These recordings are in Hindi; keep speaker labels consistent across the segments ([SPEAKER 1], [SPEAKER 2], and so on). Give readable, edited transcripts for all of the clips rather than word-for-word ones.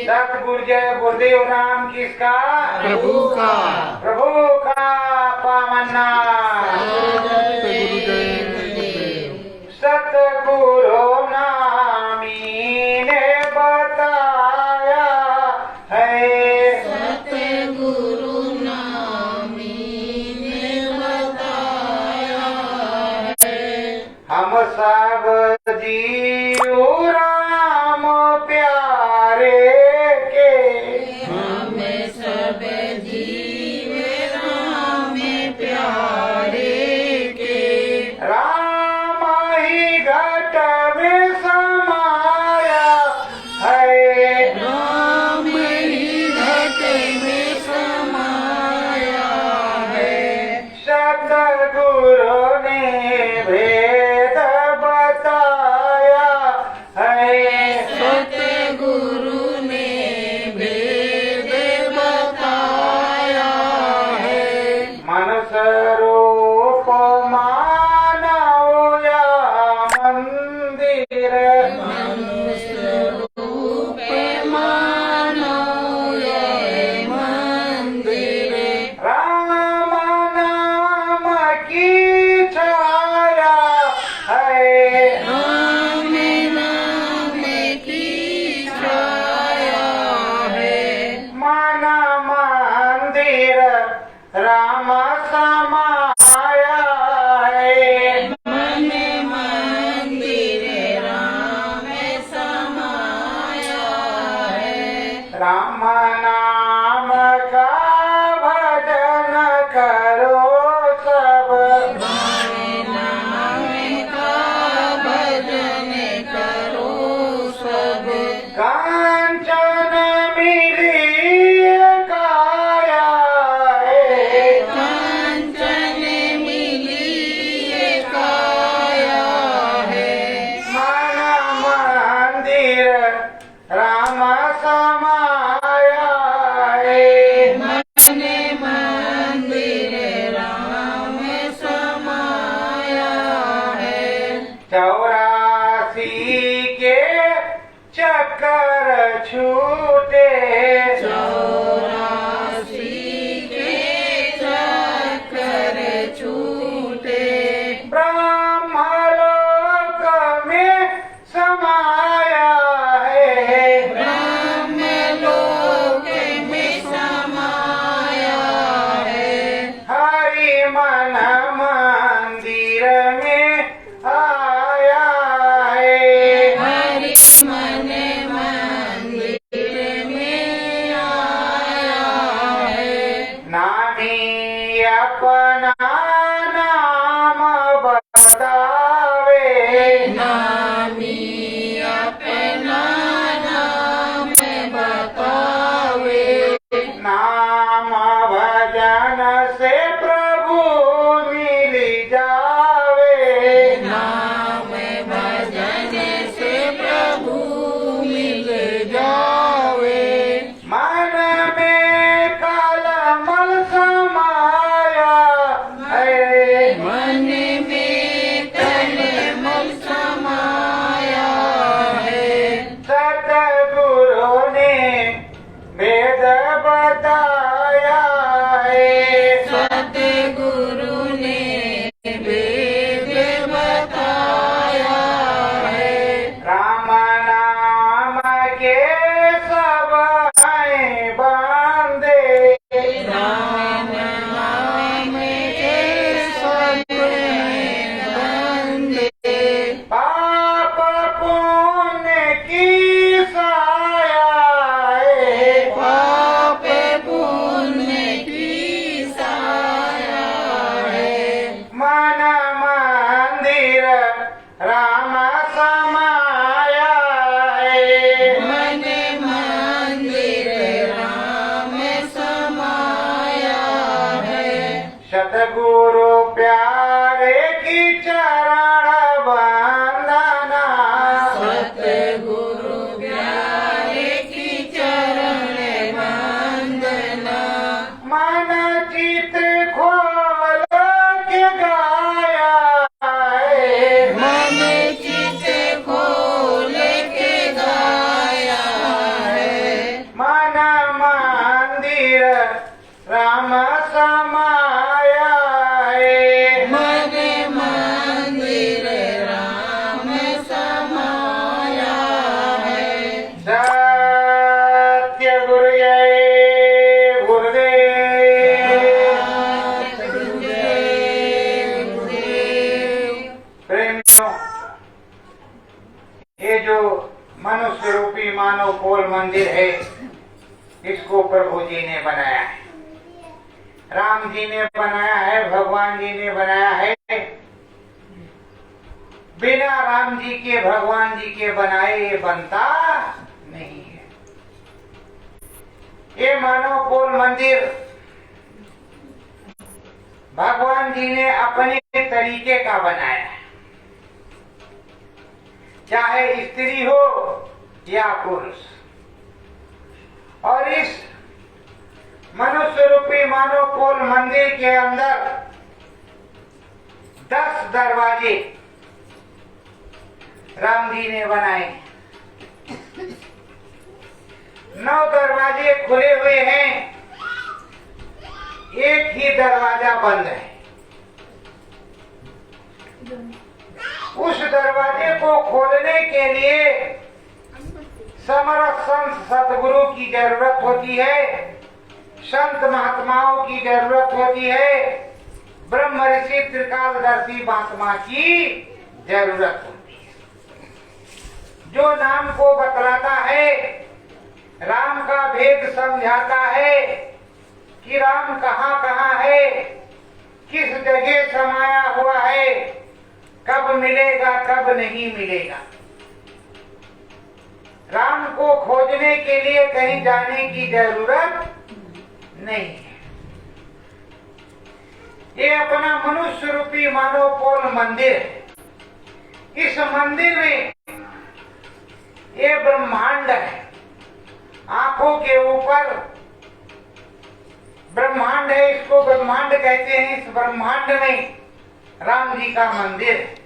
[SPEAKER 1] सतगुरु जय गुरुदेव नाम किसका?
[SPEAKER 2] प्रभु का।
[SPEAKER 1] प्रभु का पावन नाम। सतगुरु नामी ने बताया है,
[SPEAKER 2] सतगुरु नामी ने बताया है,
[SPEAKER 1] हम सब जीव राम प्यारे के,
[SPEAKER 2] हमें सब जीव राम प्यारे के,
[SPEAKER 1] राम ही घट में समाया है,
[SPEAKER 2] राम ही घट में समाया है,
[SPEAKER 1] सतगुरु ने भेद बताया है,
[SPEAKER 2] सतगुरु ने भेद बताया है,
[SPEAKER 1] मनुष्य रूप मानव या मंदिर,
[SPEAKER 2] मनुष्य रूप मानव ये मंदिर,
[SPEAKER 1] राम नाम की छाया है,
[SPEAKER 2] राम नाम की छाया है,
[SPEAKER 1] मन मंदिर राम समाया है,
[SPEAKER 2] मन मंदिर राम समाया है,
[SPEAKER 1] राम नाम का भजन करो सब,
[SPEAKER 2] नाम का भजन करो सब,
[SPEAKER 1] कांचन मिली काया है,
[SPEAKER 2] कांचन मिली काया है,
[SPEAKER 1] मन मंदिर राम समाया है,
[SPEAKER 2] मन मंदिर राम समाया है,
[SPEAKER 1] 84 के चक्कर छूटे,
[SPEAKER 2] 84 के चक्कर छूटे,
[SPEAKER 1] ब्रह्मलोक में समाया है,
[SPEAKER 2] ब्रह्मलोक में समाया है,
[SPEAKER 1] हरि मन मंदिर में आया है,
[SPEAKER 2] हरि मन मंदिर में आया है,
[SPEAKER 1] नानी अपना नाम बतावे,
[SPEAKER 2] नामी अपना नाम बतावे,
[SPEAKER 1] नाम भजन से प्रभु मिल जावे,
[SPEAKER 2] नाम भजन से प्रभु मिल जावे,
[SPEAKER 1] मन में कलमल समाया है,
[SPEAKER 2] मन में कलमल समाया है,
[SPEAKER 1] सतगुरु ने वेद बताया है,
[SPEAKER 2] सतगुरु ने वेद बताया है,
[SPEAKER 1] राम नाम के सब हैं बांधे,
[SPEAKER 2] राम नाम के सब बंदे,
[SPEAKER 1] पाप पुण्य की साया है,
[SPEAKER 2] पाप पुण्य की साया है,
[SPEAKER 1] मन मंदिर राम समाया है,
[SPEAKER 2] मन मंदिर राम समाया है,
[SPEAKER 1] सतगुरु प्यारे की चरण वंदना,
[SPEAKER 2] सतगुरु प्यारे की चरण वंदना,
[SPEAKER 1] मन चित खोल के गाया है,
[SPEAKER 2] मन चित खोल के गाया है,
[SPEAKER 1] मानोपोल मंदिर है, इसको प्रभु जी ने बनाया है, राम जी ने बनाया है, भगवान जी ने बनाया है। बिना राम जी के, भगवान जी के बनाए ये बनता नहीं है। ये मानोपोल मंदिर भगवान जी ने अपने तरीके का बनाया है, चाहे स्त्री हो या पुरुष। और इस मनुष्य रूपी मानोपोल मंदिर के अंदर 10 दरवाजे राम जी ने बनाए, 9 दरवाजे खुले हुए हैं, एक ही दरवाजा बंद है। उस दरवाजे को खोलने के लिए समर्थ संत सतगुरु की जरूरत होती है, संत महात्माओं की जरूरत होती है, ब्रह्म ऋषि त्रिकालदर्शी महात्मा की जरूरत होती है, जो नाम को बतलाता है, राम का भेद समझाता है कि राम कहाँ कहाँ है, किस जगह समाया हुआ है, कब मिलेगा कब नहीं मिलेगा। राम को खोजने के लिए कहीं जाने की जरूरत नहीं है। ये अपना मनुष्य रूपी मानोपोल मंदिर है। इस मंदिर में ये ब्रह्मांड है, आंखों के ऊपर ब्रह्मांड है, इसको ब्रह्मांड कहते हैं। इस ब्रह्मांड में राम जी का मंदिर है।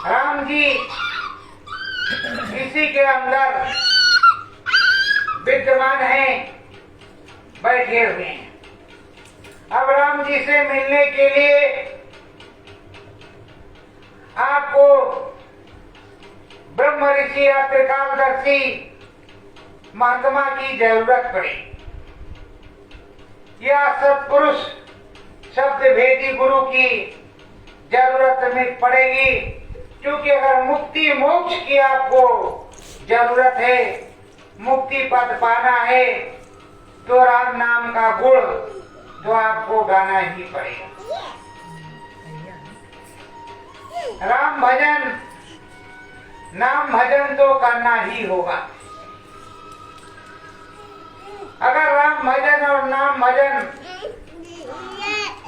[SPEAKER 1] राम जी इसी के अंदर विद्यमान हैं, बैठे हुए हैं। अब राम जी से मिलने के लिए आपको ब्रह्म ऋषि या त्रिकालदर्शी महात्मा की जरूरत पड़े, या सत्पुरुष शब्द भेदी गुरु की जरूरत में पड़ेगी। क्योंकि अगर मुक्ति मोक्ष की आपको जरूरत है, मुक्ति पद पाना है, तो राम नाम का गुण जो आपको गाना ही पड़ेगा। राम भजन, नाम भजन तो करना ही होगा। अगर राम भजन और नाम भजन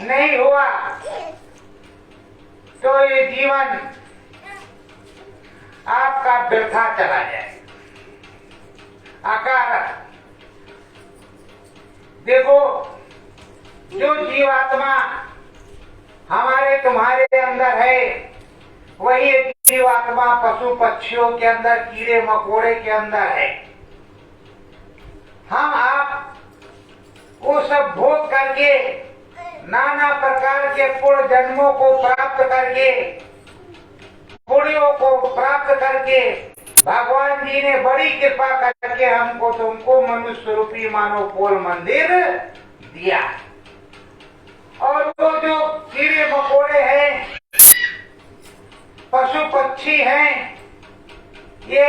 [SPEAKER 1] नहीं हुआ तो ये जीवन आपका व्यर्था चला जाए। आकार देखो, जो जीवात्मा हमारे तुम्हारे अंदर है, वही जीवात्मा पशु पक्षियों के अंदर, कीड़े मकोड़े के अंदर है। हम आप वो सब भोग करके, नाना प्रकार के पूर्ण जन्मों को प्राप्त करके, पुण्यों को प्राप्त करके, भगवान जी ने बड़ी कृपा करके हमको तुमको मनुष्य रूपी मानोपोल मंदिर दिया। और वो जो कीड़े मकोड़े हैं, पशु पक्षी हैं, ये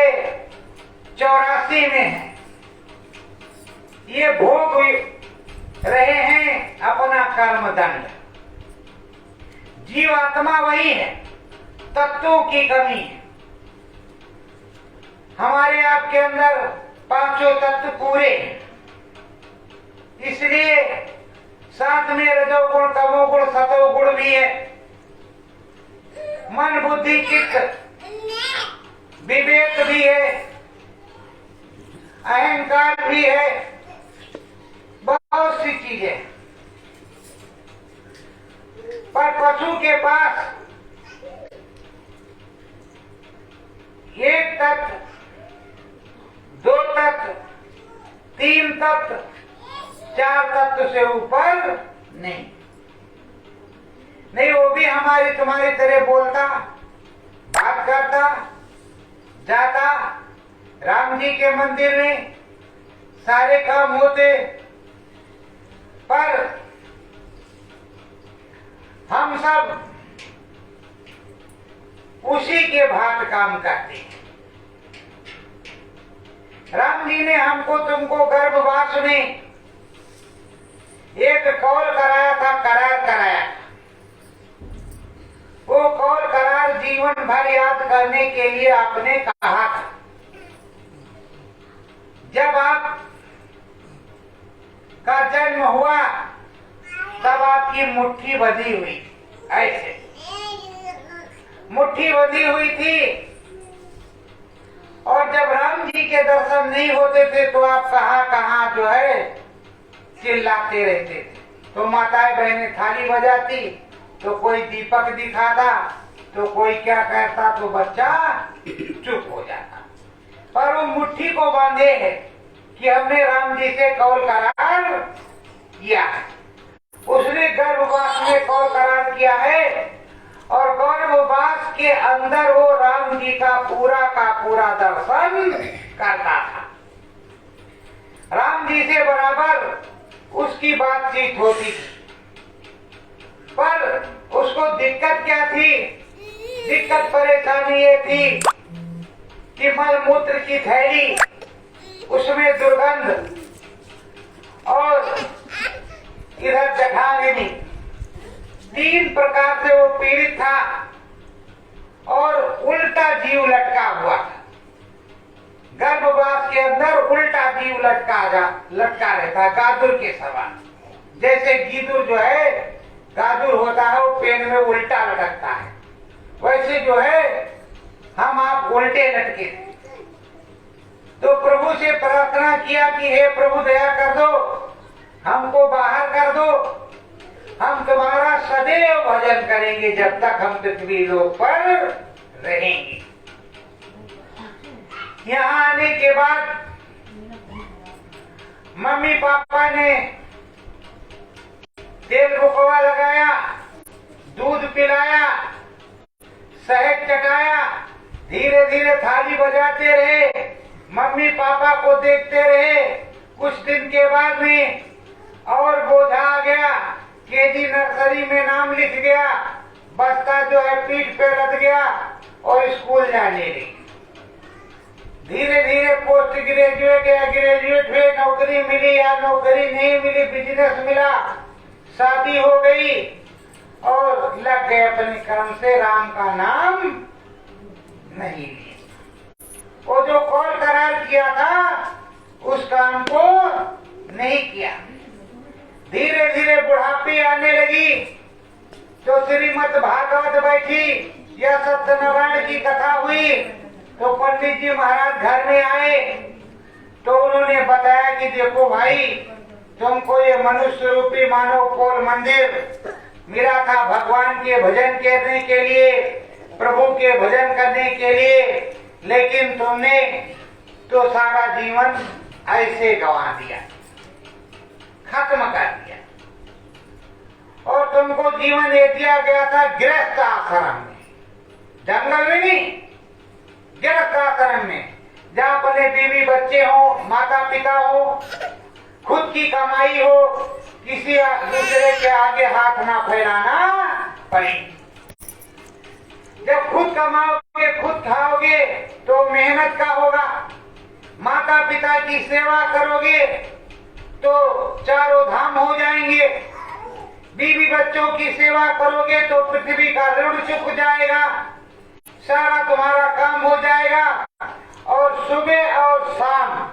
[SPEAKER 1] 84 में है, ये भोग रहे हैं अपना कर्म दंड। जीवात्मा वही है, तत्वों की कमी है। हमारे आपके अंदर पांचों तत्व पूरे हैं, इसलिए साथ में रजोगुण, तमोगुण, सतोगुण भी है। मन बुद्धि चित्त विवेक भी है, अहंकार भी है, बहुत सी चीजें। पर पशु के पास एक तत्व, 2 तत्व, 3 तत्व, 4 तत्व से ऊपर नहीं। नहीं, वो भी हमारी तुम्हारी तरह बोलता, बात करता, जाता, राम जी के मंदिर में सारे काम होते, पर हम सब उसी के भांत काम करते हैं। राम जी ने हमको तुमको गर्भवास में एक कौल कराया था, करार कराया। वो कौल करार जीवन भर याद करने के लिए आपने कहा था। जब आप का जन्म हुआ तब आपकी मुट्ठी बंधी हुई, ऐसे मुट्ठी बंधी हुई थी। और जब राम जी के दर्शन नहीं होते थे तो आप कहाँ जो है चिल्लाते रहते थे। तो माताएं बहनें थाली बजाती, तो कोई दीपक दिखाता, तो कोई क्या कहता, तो बच्चा चुप हो जाता। पर वो मुट्ठी को बांधे है कि हमने राम जी से कौल करार किया है। उसने गर्भवास में कौल करार किया है और गर्भवास के अंदर वो राम जी का पूरा दर्शन करता था। राम जी से बराबर उसकी बातचीत होती थी। पर उसको दिक्कत क्या थी? दिक्कत परेशानी ये थी कि मलमूत्र की थैली, उसमें दुर्गंध, और इधर जठाग्नि, 3 प्रकार से वो पीड़ित था और उल्टा जीव लटका हुआ था। गर्भवास के अंदर उल्टा जीव लटका रहता, गादुर के समान। जैसे गीदुर जो है, गादुर होता है, वो पेन में उल्टा लटकता है, वैसे जो है हम आप उल्टे लटके थे। तो प्रभु से प्रार्थना किया कि हे प्रभु दया कर दो, हमको बाहर कर दो, हम तुम्हारा सदैव भजन करेंगे जब तक हम पृथ्वी लोक पर रहेंगे। यहाँ आने के बाद मम्मी पापा ने तेल रुकवा लगाया, दूध पिलाया, शहद चटाया, धीरे धीरे थाली बजाते रहे, मम्मी पापा को देखते रहे। कुछ दिन के बाद में और बोझा आ गया, केजी नर्सरी में नाम लिख गया, बस्ता जो है पीठ पे लद गया और स्कूल जाने लगी। धीरे धीरे पोस्ट ग्रेजुएट या ग्रेजुएट हुए, नौकरी मिली या नौकरी नहीं मिली, बिजनेस मिला, शादी हो गई और लग गए अपने कर्म से, राम का नाम नहीं लिया। वो जो कौल करार किया था उस काम को नहीं किया। धीरे धीरे बुढ़ापी आने लगी तो श्रीमद् भागवत बैठी या सत्यनारायण की कथा हुई तो पंडित जी महाराज घर में आए तो उन्होंने बताया कि देखो भाई, तुमको ये मनुष्य रूपी मानव पोल मंदिर मिला था भगवान के भजन करने के लिए, प्रभु के भजन करने के लिए, लेकिन तुमने तो सारा जीवन ऐसे गंवा दिया, खत्म कर दिया। और तुमको जीवन ये दिया गया था गृहस्थ आश्रम में, जंगल में नहीं, गृहस्थ आश्रम में, जहाँ अपने बीवी बच्चे हो, माता पिता हो, खुद की कमाई हो, किसी दूसरे के आगे हाथ ना फैलाना पड़े। जब खुद कमाओगे, खुद खाओगे तो मेहनत का होगा। माता पिता की सेवा करोगे तो चारों धाम हो जाएंगे। बीवी बच्चों की सेवा करोगे तो पृथ्वी का ऋण चुक जाएगा, सारा तुम्हारा काम हो जाएगा। और सुबह और शाम,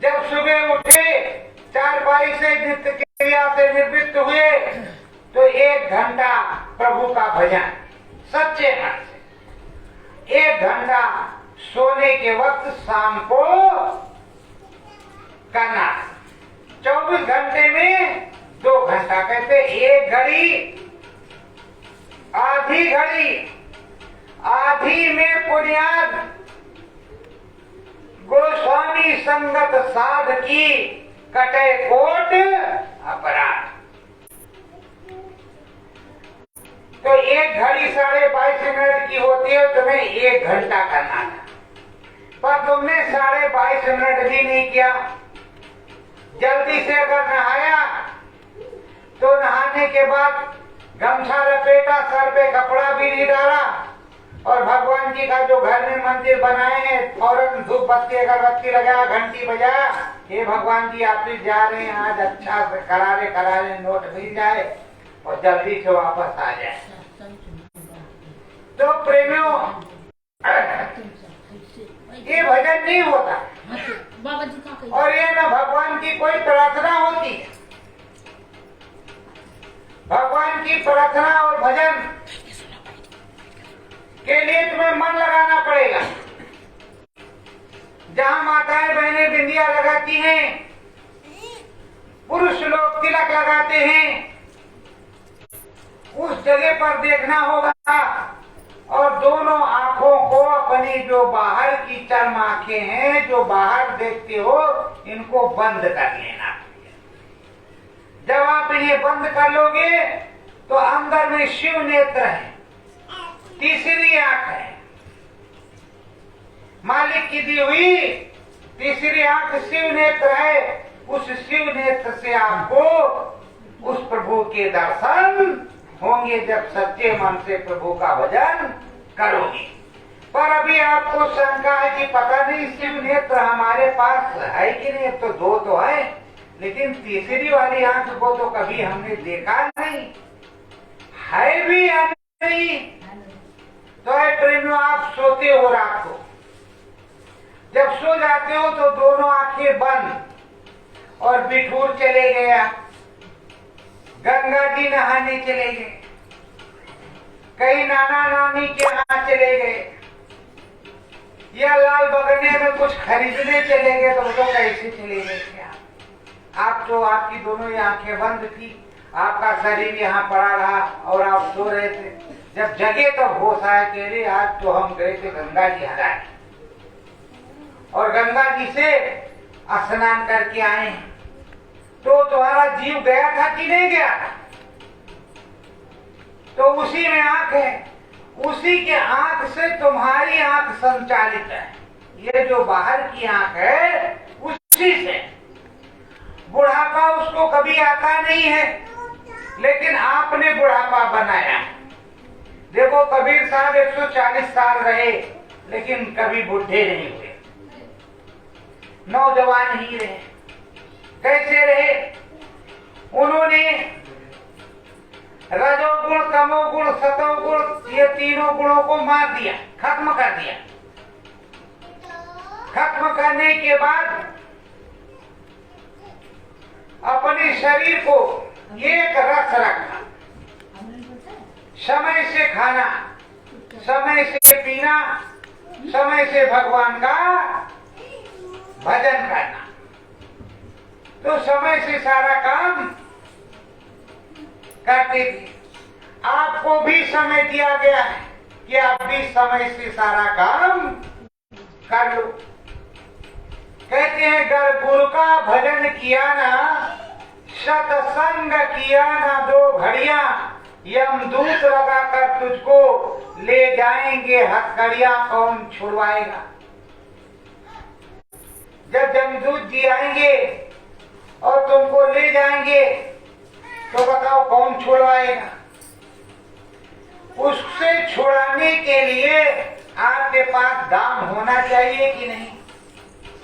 [SPEAKER 1] जब सुबह उठे, चारपाई से नित्य क्रिया से निवृत्त हुए तो 1 घंटा प्रभु का भजन सच्चे मन से, 1 घंटा सोने के वक्त शाम को करना। 24 घंटे में 2 घंटा, कहते 1 घड़ी आधी घड़ी, आधी में पुण्याद गोस्वामी संगत साध की, कटे कोट अपराध। तो 1 घड़ी 22.5 मिनट की होती है, तुम्हें 1 घंटा करना था, पर तुमने 22.5 मिनट भी नहीं किया। जल्दी से अगर नहाया तो नहाने के बाद गमछा लपेटा, सर पे कपड़ा भी नहीं डाला, और भगवान जी का जो घर में मंदिर बनाए हैं, फौरन धूप बत्ती अगरबत्ती लगा, घंटी बजा, हे भगवान जी आप भी जा रहे हैं, आज अच्छा से करारे नोट मिल जाए और जल्दी से वापस आ जाए। तो प्रेमियों, ये भजन नहीं होता और ये न भगवान की कोई प्रार्थना होती है। भगवान की प्रार्थना और भजन के लिए तुम्हें मन लगाना पड़ेगा। जहाँ माताएं बहनें बिंदिया लगाती हैं, पुरुष लोग तिलक लगाते हैं, उस जगह पर देखना होगा और दोनों आंखों को अपनी जो बाहर की चर्म आंखें हैं, जो बाहर देखते हो, इनको बंद कर लेना। जब आप इन्हें बंद कर लोगे तो अंदर में शिव नेत्र है, तीसरी आंख है, मालिक की दी हुई तीसरी आंख शिव नेत्र है। उस शिव नेत्र से आपको उस प्रभु के दर्शन होंगे जब सच्चे मन से प्रभु का भजन करोगे। पर अभी आपको शंका है कि पता नहीं शिव नेत्र हमारे पास है कि नहीं। तो दो तो है, लेकिन तीसरी वाली आंख को तो कभी हमने देखा नहीं, है भी या नहीं। तो प्रेमियों, आप सोते हो रात को, जब सो जाते हो तो दोनों आंखें बंद और बिठूर चले गया, गंगा जी नहाने चले गए, कहीं नाना नानी के यहाँ चले गए, या लाल बगने में कुछ खरीदने चले गए, तो वो कैसे चले गए क्या? आप तो, आपकी दोनों ही आंखें बंद थी, आपका शरीर यहाँ पड़ा रहा और आप सो रहे थे। जब जगे तब होश आया कि अरे आज तो हम गए थे गंगा जी हराए और गंगा जी से स्नान करके आए हैं। तो तुम्हारा जीव गया था कि नहीं गया था? तो उसी में आंख है, उसी के आंख से तुम्हारी आंख संचालित है। ये जो बाहर की आंख है उसी से। बुढ़ापा उसको कभी आता नहीं है, लेकिन आपने बुढ़ापा बनाया। देखो कबीर साहब 140 साल रहे, लेकिन कभी बुढ़े नहीं हुए, नौजवान ही रहे। कैसे रहे? उन्होंने रजोगुण, तमोगुण, सतोगुण, ये तीनों गुणों को मार दिया, खत्म कर दिया। खत्म करने के बाद अपने शरीर को एक रस रखा, समय से खाना, समय से पीना, समय से भगवान का भजन करना। तो समय से सारा काम करते थे। आपको भी समय दिया गया है कि आप भी समय से सारा काम कर लो। कहते हैं गर गुरु का भजन किया ना, सत्संग किया ना, 2 घड़ियां यमदूत लगाकर तुझको ले जाएंगे हथकड़िया, कौन छुड़वाएगा? जब यमदूत जी आएंगे और तुमको ले जाएंगे तो बताओ कौन छुड़वाएगा? उससे छुड़ाने के लिए आपके पास दाम होना चाहिए कि नहीं?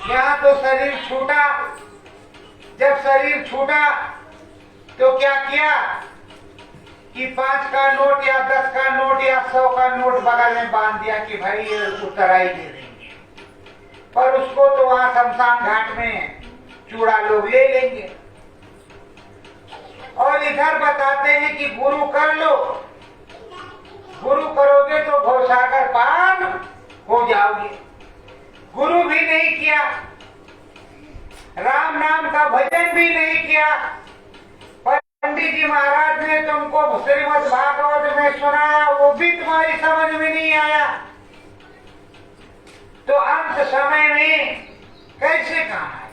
[SPEAKER 1] यहाँ तो शरीर छूटा, जब शरीर छूटा तो क्या किया कि 5 का नोट या 10 का नोट या 100 का नोट बगल में बांध दिया कि भाई ये उतराई दे देंगे। पर उसको तो वहां शमशान घाट में चूड़ा लोग ले लेंगे। और इधर बताते हैं कि गुरु कर लो, गुरु करोगे तो भवसागर पार हो जाओगे। गुरु भी नहीं किया, राम नाम का भजन भी नहीं किया। पंडित जी महाराज ने तुमको श्रीमद् भागवत में सुनाया, वो भी तुम्हारी समझ में नहीं आया, तो अंत समय में कैसे काम आए?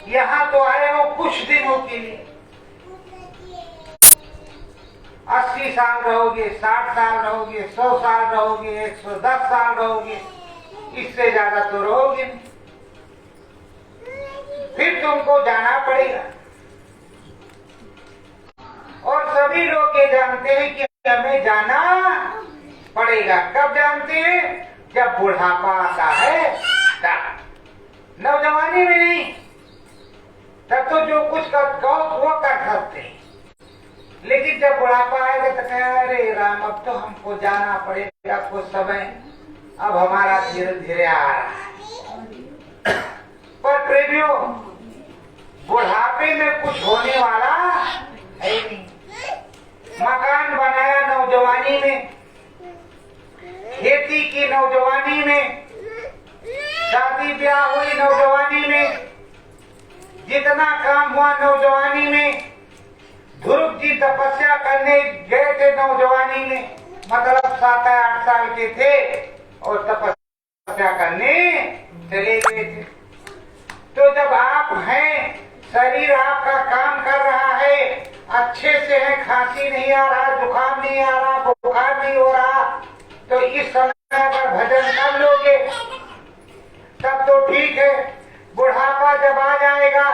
[SPEAKER 1] यहाँ तो आए हो कुछ दिनों के लिए, 80 साल रहोगे, 60 साल रहोगे, 100 साल रहोगे, 110 साल रहोगे, इससे ज्यादा तो रहोगे नहीं। फिर तुमको जाना पड़ेगा। और सभी लोग ये जानते हैं कि हमें जाना पड़ेगा। कब जानते हैं? जब बुढ़ापा आता है तब, नौजवानी में नहीं। तब तो जो कुछ कहो वो कर सकते हैं, लेकिन जब बुढ़ापा आएगा तो कहे अरे राम अब तो हमको जाना पड़ेगा, कुछ समय अब हमारा धीरे धीरे आ रहा है। पर प्रेमियों, बुढ़ापे में कुछ होने वाला है नहीं। मकान बनाया नौजवानी में, खेती की नौजवानी में, शादी ब्याह हुई नौजवानी में, जितना काम हुआ नौजवानी में। ध्रुव जी तपस्या करने गए थे नौजवानी में, मतलब 7-8 साल के थे और तपस्या करने चले गए थे। तो जब आप हैं, शरीर आपका काम कर रहा है, अच्छे से है, खांसी नहीं आ रहा, जुकाम नहीं आ रहा, बुखार नहीं हो रहा, तो इस समय अगर भजन कर लोगे तब तो ठीक है। बुढ़ापा जब आ जाएगा,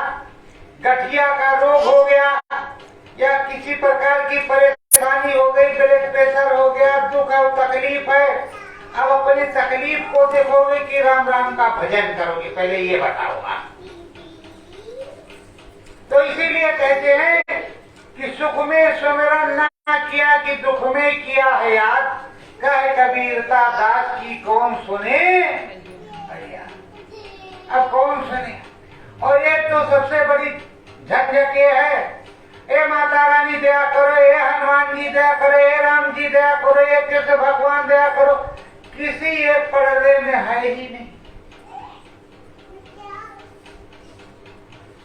[SPEAKER 1] गठिया का रोग हो गया या किसी प्रकार की परेशानी हो गई, ब्लड प्रेशर हो गया, दुख और तकलीफ है, अब अपनी तकलीफ को देखोगे कि राम राम का भजन करोगे? पहले ये बताओ आप। तो इसीलिए कहते हैं कि सुख में सुमिरन ना किया कि दुख में किया है याद, कहे कबीरता दास की कौन सुने भैया। अब कौन सुने? और ये तो सबसे बड़ी झंझट ये है, ए माता रानी दया करो, ए हनुमान जी दया करो, ए राम जी दया करो, ए कृष्ण भगवान दया करो, किसी एक पर्दे में है ही नहीं।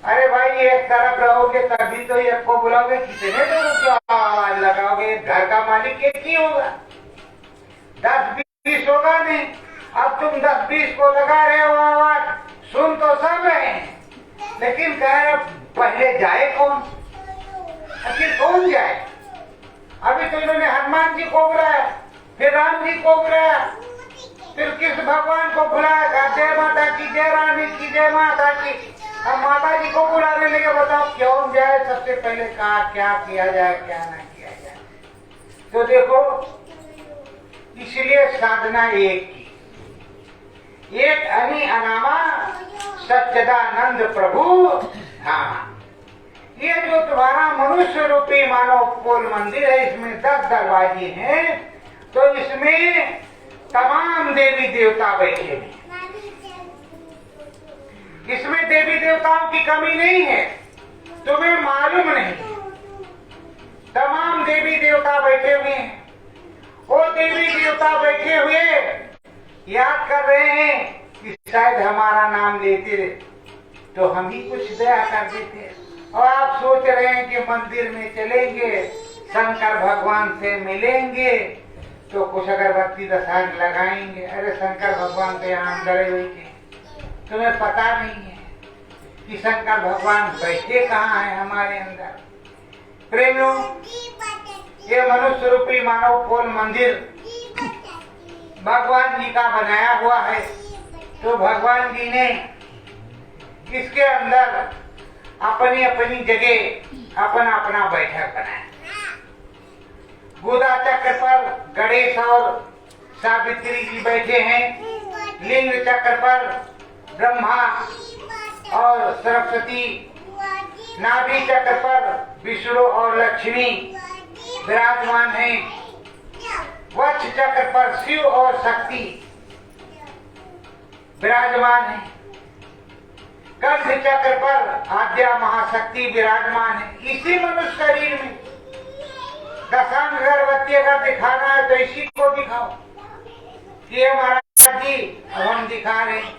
[SPEAKER 1] अरे भाई एक तरफ रहोगे तभी तो एक को बुलाओगे, कितने लोगों की आवाज लगाओगे? घर का मालिक एक ही होगा, 10-20 होगा नहीं। अब तुम 10-20 को लगा रहे हो आवाज, सुन तो सब रहे हैं, लेकिन कह रहे पहले जाए कौन? आखिर कौन जाए? अभी तो इन्होंने हनुमान जी को बुलाया, फिर राम जी को बुलाया, फिर कृष्ण भगवान को बुलाया, जय माता की, जय रानी की, जय माता की। अब माता जी को बुलाने लगे, बताओ क्यों जाए? सबसे पहले कहा क्या किया जाए, क्या ना किया जाए। तो देखो, इसलिए साधना एक की, एक अनी अनामा सच्चिदानंद प्रभु धामा। ये जो तुम्हारा मनुष्य रूपी मानव कोल मंदिर है, इसमें 10 दरवाजे हैं, तो इसमें तमाम देवी देवता बैठे हैं। इसमें देवी देवताओं की कमी नहीं है, तुम्हें मालूम नहीं। तमाम देवी देवता बैठे हुए हैं। वो देवी देवता बैठे हुए याद कर रहे हैं कि शायद हमारा नाम लेते तो हम ही कुछ दया कर देते। और आप सोच रहे हैं कि मंदिर में चलेंगे, शंकर भगवान से मिलेंगे, तो कुछ अगरबत्ती दसांग लगाएंगे। अरे शंकर भगवान तो यहाँ अंदर बैठे, तुम्हें पता नहीं है कि शंकर भगवान बैठे कहाँ है हमारे अंदर। प्रेमियों, ये मनुष्य रूपी मानव कोल मंदिर भगवान जी का बनाया हुआ है। तो भगवान जी ने इसके अंदर अपनी अपनी जगह अपना अपना बैठक बनाया। गोदा चक्र पर गणेश और सावित्री जी बैठे हैं। लिंग चक्र पर ब्रह्मा और सरस्वती, नाभि चक्र पर विष्णु और लक्ष्मी विराजमान हैं। वक्ष चक्र पर शिव और शक्ति विराजमान है। कंठ चक्र पर आद्या महाशक्ति विराजमान है। इसी मनुष्य शरीर में दशांग अगरबत्ती अगर दिखाना है तो इसी को दिखाओ कि ये महाराज जी अब हम दिखा रहे हैं।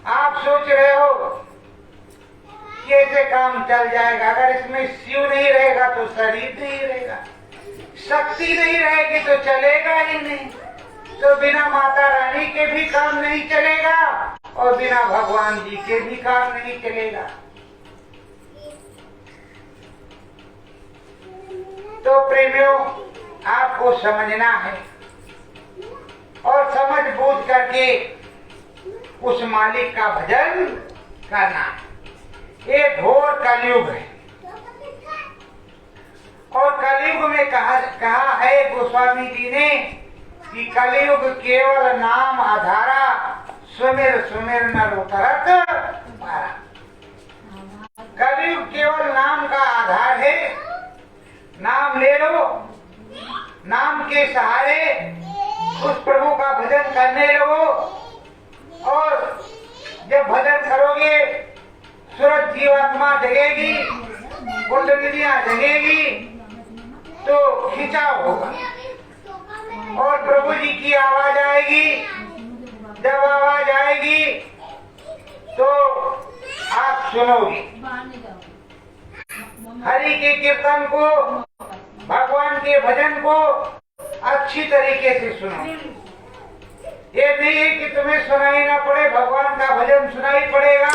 [SPEAKER 1] आप सोच रहे हो कि ऐसे काम चल जाएगा। अगर इसमें शिव नहीं रहेगा तो शरीर नहीं रहेगा, शक्ति नहीं रहेगी तो चलेगा ही नहीं। तो बिना माता रानी के भी काम नहीं चलेगा और बिना भगवान जी के भी काम नहीं चलेगा। तो प्रेमियों, आपको समझना है और समझ बूझ करके उस मालिक का भजन करना है। ये घोर कलयुग है और कलयुग में कहा है गोस्वामी जी ने कि कलयुग केवल नाम आधारा, सुमिर सुमिर नर उतरत पारा। कलयुग केवल नाम का आधार है। नाम ले लो, नाम के सहारे उस प्रभु का भजन करने लगो, और जब भजन करोगे सूरज जीवात्मा जगेगी, कुंडलियां जगेगी, तो खिंचाव होगा और प्रभु जी की आवाज आएगी। जब आवाज आएगी तो आप सुनोगे हरि के कीर्तन को, भगवान के भजन को अच्छी तरीके से सुनो। ये नहीं है कि तुम्हें सुनाई ना पड़े, भगवान का भजन सुनाई पड़ेगा,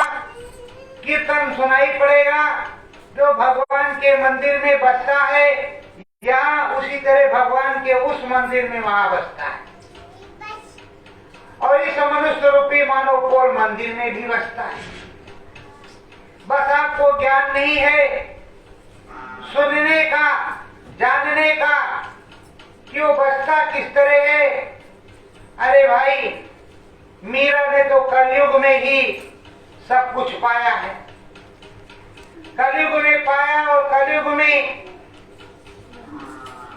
[SPEAKER 1] कीर्तन सुनाई पड़ेगा। जो भगवान के मंदिर में बसता है, यहाँ उसी तरह भगवान के उस मंदिर में वहाँ बसता है, और इस मनुष्य रूपी मानव पोल मंदिर में भी बसता है। बस आपको ज्ञान नहीं है सुनने का, जानने का, कि वो बसता किस तरह है। अरे भाई, मीरा ने तो कलयुग में ही सब कुछ पाया है, कलयुग में पाया, और कलयुग में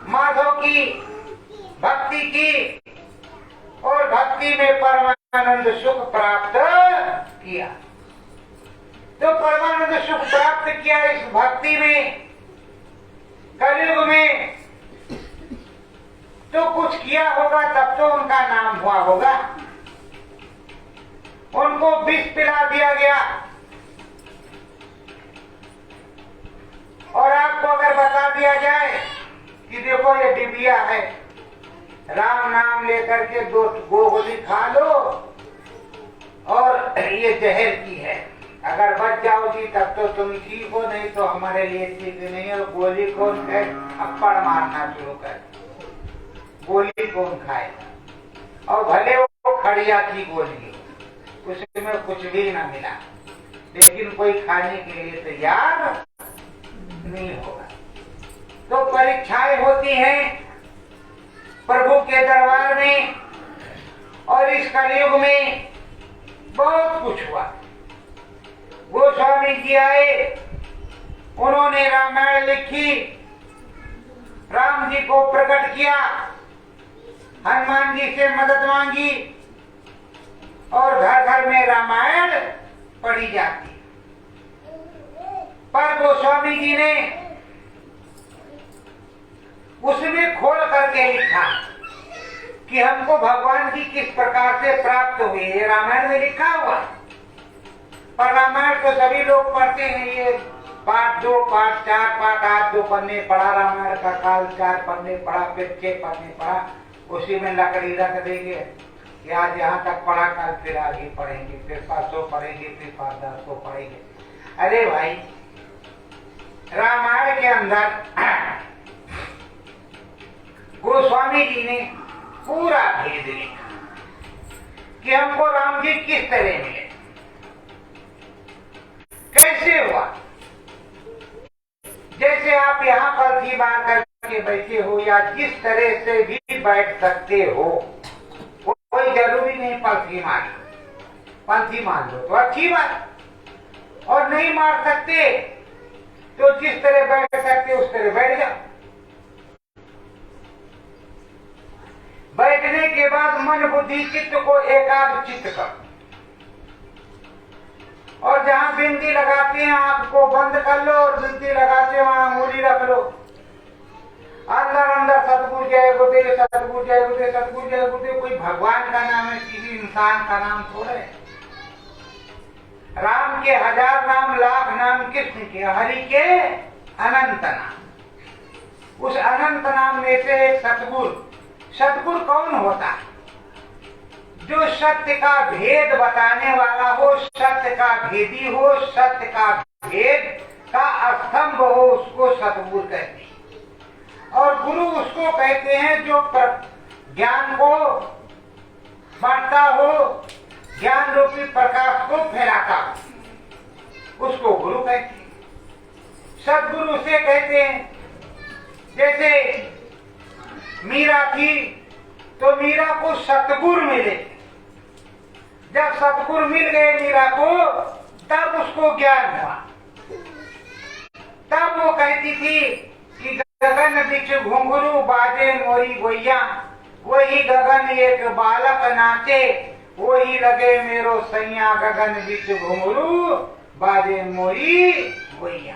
[SPEAKER 1] माधव की भक्ति की, और भक्ति में परमानंद सुख प्राप्त किया। तो परमानंद सुख प्राप्त किया इस भक्ति में, कलयुग में तो कुछ किया होगा, तब तो उनका नाम हुआ होगा। उनको विष पिला दिया गया, और आपको अगर बता दिया जाए कि देखो ये डिबिया है, राम नाम लेकर के 2 गोली खा लो, और ये जहर की है, अगर बच जाओगी तब तो तुम ठीक हो, नहीं तो हमारे लिए ठीक नहीं है। गोली कौन खाए? थप्पड़ मारना शुरू कर, गोली कौन खाएगा? और भले वो खड़िया की गोली, उसमें कुछ भी ना मिला, लेकिन कोई खाने के लिए तैयार नहीं होगा। तो परीक्षाएं होती हैं प्रभु के दरबार में, और इस कलयुग में बहुत कुछ हुआ। गोस्वामी जी आए, उन्होंने रामायण लिखी, राम जी को प्रकट किया, हनुमान जी से मदद मांगी, और घर घर में रामायण पढ़ी जाती। पर गोस्वामी जी ने उसमें खोल करके लिखा कि हमको भगवान जी किस प्रकार से प्राप्त हुए, ये रामायण में लिखा हुआ। पर रामायण तो सभी लोग पढ़ते हैं, ये पाठ 2, पाठ 4, पाठ 8, 2 पन्ने पढ़ा रामायण का काल, 4 पन्ने पढ़ा, फिर 6 पन्ने पढ़ा, उसी में लकड़ी रख देंगे कि आज यहाँ तक पढ़ा, कल फिर आगे पढ़ेंगे, फिर 500 पढ़ेंगे, फिर 500 पढ़ेंगे। अरे भाई, रामायण के अंदर गोस्वामी जी ने पूरा भेद लिखा कि हमको राम जी किस तरह मिले, कैसे हुआ। जैसे आप यहाँ पर जी मार करके बैठे हो, या जिस तरह से भी बैठ सकते हो, कोई जरूरी नहीं पंथी मार, पंथी मार लो तो अच्छी बात, और नहीं मार सकते तो जिस तरह बैठ सकते उस तरह बैठ जाओ। बैठने के बाद मन बुद्धि चित्त को एकाग्र चित्त करो, और जहां बिंदी लगाते हैं आंख को बंद कर लो, और बिंदी लगाते वहां अंगुली रख लो। अंदर अंदर सतगुरु जय गुरुदेव, सतगुरु जय गुरुदेव, सतगुरु जय गुरुदेव। कोई भगवान का नाम है, किसी इंसान का नाम थोड़ा है। राम के 1000 नाम, लाख नाम, कृष्ण के, हरि के अनंत नाम। उस अनंत नाम में से एक सतगुरु। सतगुरु कौन होता है? जो सत्य का भेद बताने वाला हो, सत्य का भेदी हो, सत्य का भेद का स्तंभ हो, उसको सतगुरु कहते हैं। और गुरु उसको कहते हैं जो ज्ञान को बांटता हो, ज्ञान रूपी प्रकाश को फैलाता हो, उसको गुरु कहते हैं। सतगुरु उसे कहते हैं। जैसे मीरा थी, तो मीरा को सतगुरु मिले। जब सतगुरु मिल गए मीरा को, तब उसको ज्ञान हुआ। तब वो कहती थी कि गगन बिच घुंघरू बाजे मोरी गोइया, वही गगन एक बालक नाचे, वही लगे मेरो सैया, गगन बिच घुंघरू बाजे मोरी गोइया।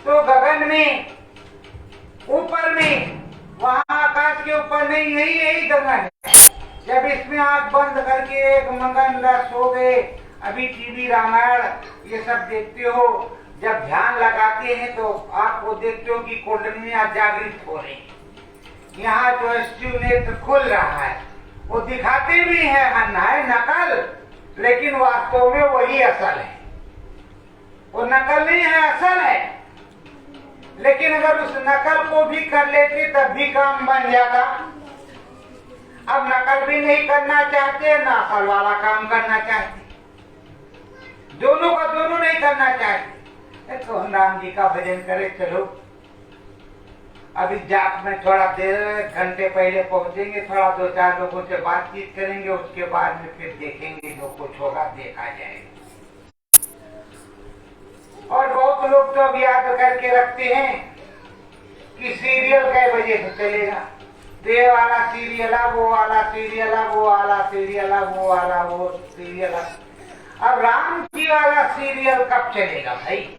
[SPEAKER 1] तो गगन में, ऊपर में, वहां आकाश के ऊपर नहीं, यही गगन है। जब इसमें आंख बंद करके एक मगन रस हो गए, अभी टीवी रामायण ये सब देखते हो, जब ध्यान लगाते हैं तो आपको देखते हो कि कुंडलियां जागृत हो रही, यहाँ जो स्टीव नेत्र खुल रहा है। वो दिखाते भी है नकल, लेकिन वास्तव में वही असल है। वो नकल नहीं है, असल है। लेकिन अगर उस नकल को भी कर लेते तब भी काम बन जाता। अब नकल भी नहीं करना चाहते, ना असल वाला काम करना चाहते, दोनों का दोनों नहीं करना चाहते। तो हम राम जी का भजन करे, चलो अभी जाप में थोड़ा देर, घंटे पहले पहुंचेंगे, थोड़ा 2-4 लोगों से बातचीत करेंगे, उसके बाद में फिर देखेंगे जो कुछ होगा देखा जाएगा। और बहुत लोग तो अब याद करके रखते हैं कि सीरियल कै बजे से चलेगा, तो ये वाला सीरियल, वो वाला सीरियल, वो वाला सीरियल, वो वाला वो सीरियल। अब राम जी वाला सीरियल कब चलेगा भाई?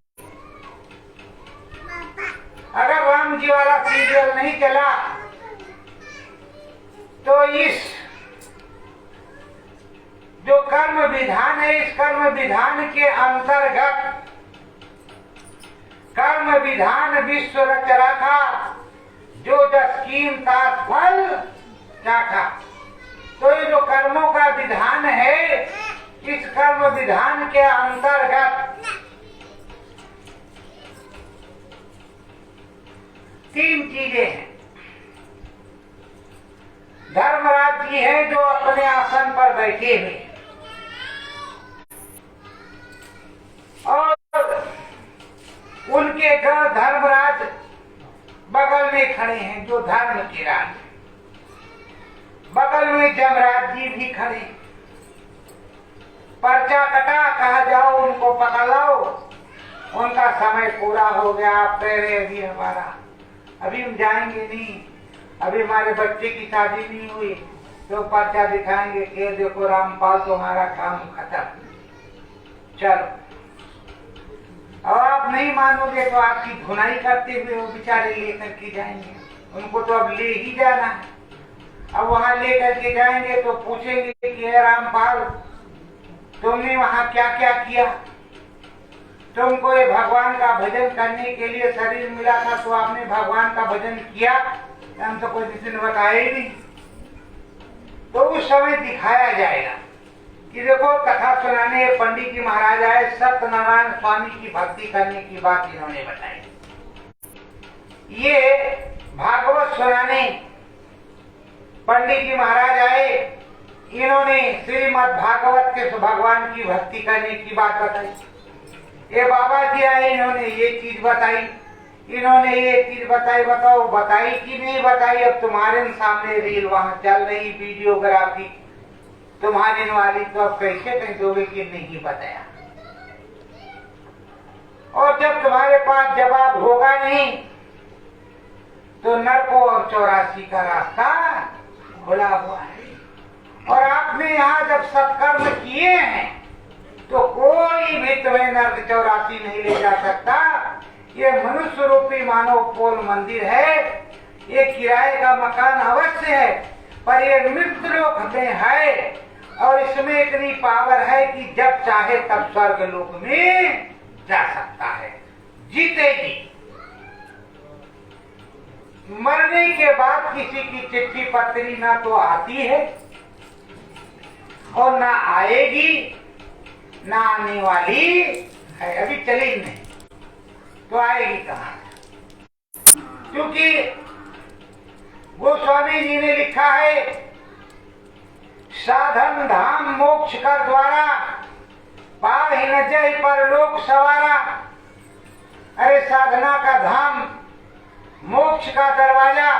[SPEAKER 1] अगर राम जी वाला सीरियल नहीं चला तो इस जो कर्म विधान है, इस कर्म विधान के अंतर्गत कर्म विधान विश्व रच रखा, जो जस कीन तास फल चाखा। तो ये जो कर्मों का विधान है, इस कर्म विधान के अंतर्गत 3 चीजें हैं। धर्मराज जी हैं जो अपने आसन पर बैठे हुए, और उनके घर धर्मराज बगल में खड़े हैं जो धर्म के राज। बगल में जमराज जी भी खड़े। पर्चा कटा, कहा जाओ उनको पकड़ लाओ, उनका समय पूरा हो गया, आप कह रहे अभी हमारा, अभी हम जाएंगे नहीं, अभी हमारे बच्चे की शादी नहीं हुई, तो पर्चा दिखाएंगे कि देखो रामपाल तुम्हारा काम खत्म, चलो। और आप नहीं मानोगे तो आपकी धुनाई करते हुए वो बेचारे लेकर के जाएंगे, उनको तो अब ले ही जाना है। अब वहां लेकर के जाएंगे तो पूछेंगे कि हे रामपाल, तुमने वहां क्या क्या किया? तुमको ये भगवान का भजन करने के लिए शरीर मिला था, तो आपने भगवान का भजन किया? हम तो कोई किसी ने बताया ही नहीं। तो उस समय दिखाया जाएगा कि देखो कथा सुनाने पंडित जी महाराज आए, सत्यनारायण स्वामी की भक्ति करने की बात इन्होंने बताई। ये भागवत सुनाने पंडित जी महाराज आए, इन्होंने श्रीमद् भागवत के भगवान की भक्ति करने की बात बताई। ये बाबा जी आए, इन्होंने ये चीज बताई, इन्होंने ये चीज बताई। बताओ बताई कि नहीं बताई? अब तुम्हारे सामने रील वहां चल रही, वीडियोग्राफी तुम्हारे वाली, तो अब कैसे कह दोगे कि नहीं बताया? और जब तुम्हारे पास जवाब होगा नहीं तो नरकों और 84 का रास्ता खुला हुआ है। और आपने यहाँ जब सत्कर्म किए हैं तो कोई भी तुम्हें नर्क 84 नहीं ले जा सकता। ये मनुष्य रूपी मानव पोल मंदिर है, ये किराए का मकान अवश्य है, पर ये मृत्युलोक में है, और इसमें इतनी पावर है कि जब चाहे तब स्वर्ग लोक में जा सकता है, जीते जी। मरने के बाद किसी की चिट्ठी पत्री ना तो आती है और ना आएगी, ना आने वाली है, अभी चली नहीं तो आएगी कहाँ? क्योंकि गोस्वामी जी ने लिखा है, साधन धाम मोक्ष कर द्वारा, पाहि न जय परलोक सवारा। अरे साधना का धाम, मोक्ष का दरवाजा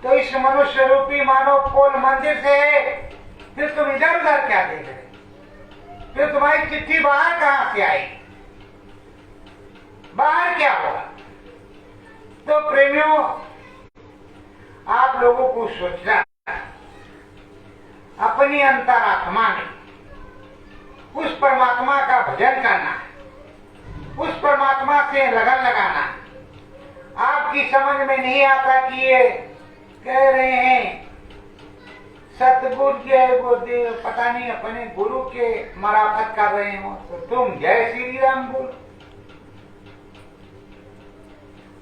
[SPEAKER 1] तो इस मनुष्य रूपी मानव पोल मंदिर से फिर तुम इधर उधर क्या देख रहे? फिर तुम्हारी चिट्ठी बाहर कहां से आई? बाहर क्या होगा? तो प्रेमियों, आप लोगों को सोचना, अपनी अंतरात्मा में उस परमात्मा का भजन करना, उस परमात्मा से लगन लगाना। आपकी समझ में नहीं आता कि ये कह रहे हैं सतगुरु के गुरुदेव, पता नहीं अपने गुरु के मराफत कर रहे हो, तो तुम जय श्री राम बोलो,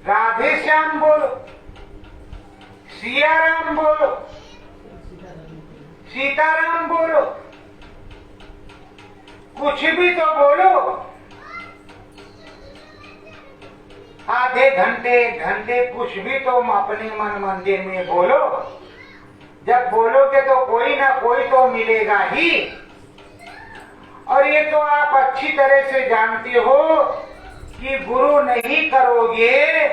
[SPEAKER 1] राधे श्याम बोलो, सिया राम बोलो, सीताराम बोलो, कुछ भी तो बोलो। आधे घंटे घंटे कुछ भी तो अपने मन मंदिर में बोलो। जब बोलोगे तो कोई ना कोई तो मिलेगा ही। और ये तो आप अच्छी तरह से जानते हो कि गुरु नहीं करोगे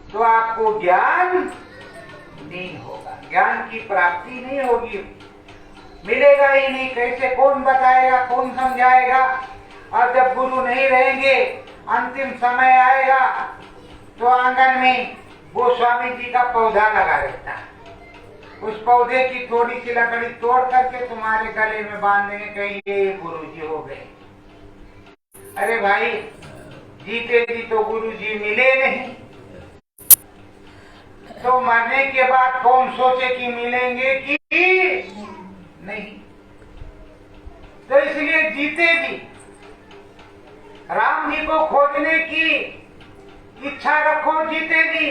[SPEAKER 1] तो आपको ज्ञान नहीं होगा, ज्ञान की प्राप्ति नहीं होगी, मिलेगा ही नहीं। कैसे, कौन बताएगा, कौन समझाएगा? और जब गुरु नहीं रहेंगे, अंतिम समय आएगा तो आंगन में गोस्वामी जी का पौधा लगा रहता है, उस पौधे की थोड़ी सी लकड़ी तोड़ करके तुम्हारे गले में बांध देंगे, कहीं ये गुरु जी हो गए। अरे भाई, जीते जी तो गुरु जी मिले नहीं, तो मरने के बाद कौन सोचे कि मिलेंगे कि नहीं। तो इसलिए जीते जी राम जी को खोजने की इच्छा रखो, जीते जी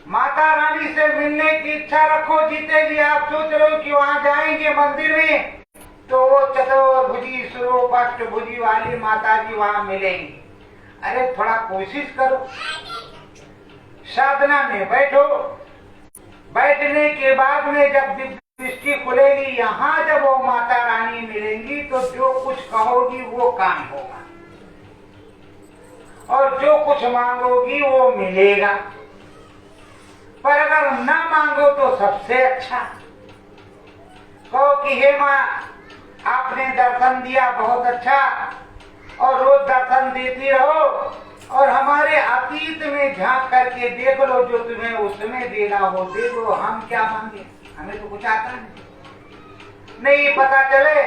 [SPEAKER 1] माता रानी से मिलने की इच्छा रखो, जीते जी। आप सोच रहे हो कि वहां जाएंगे मंदिर में तो वो चतुर्भुजी सुरोपाष्टभुजी वाली माता जी वहां मिलेंगी। अरे थोड़ा कोशिश करो, साधना में बैठो, बैठने के बाद में जब दृष्टि खुलेगी, यहाँ जब वो माता रानी मिलेंगी तो जो कुछ कहोगी वो काम होगा, और जो कुछ मांगोगी वो मिलेगा। पर अगर ना मांगो तो सबसे अच्छा, कहो कि हे माँ, आपने दर्शन दिया बहुत अच्छा, और रोज दर्शन देती रहो, और हमारे अतीत में झांक करके देख लो, जो तुम्हें उसमें देना हो दे दो, हम क्या मांगे, हमें तो कुछ आता नहीं पता चले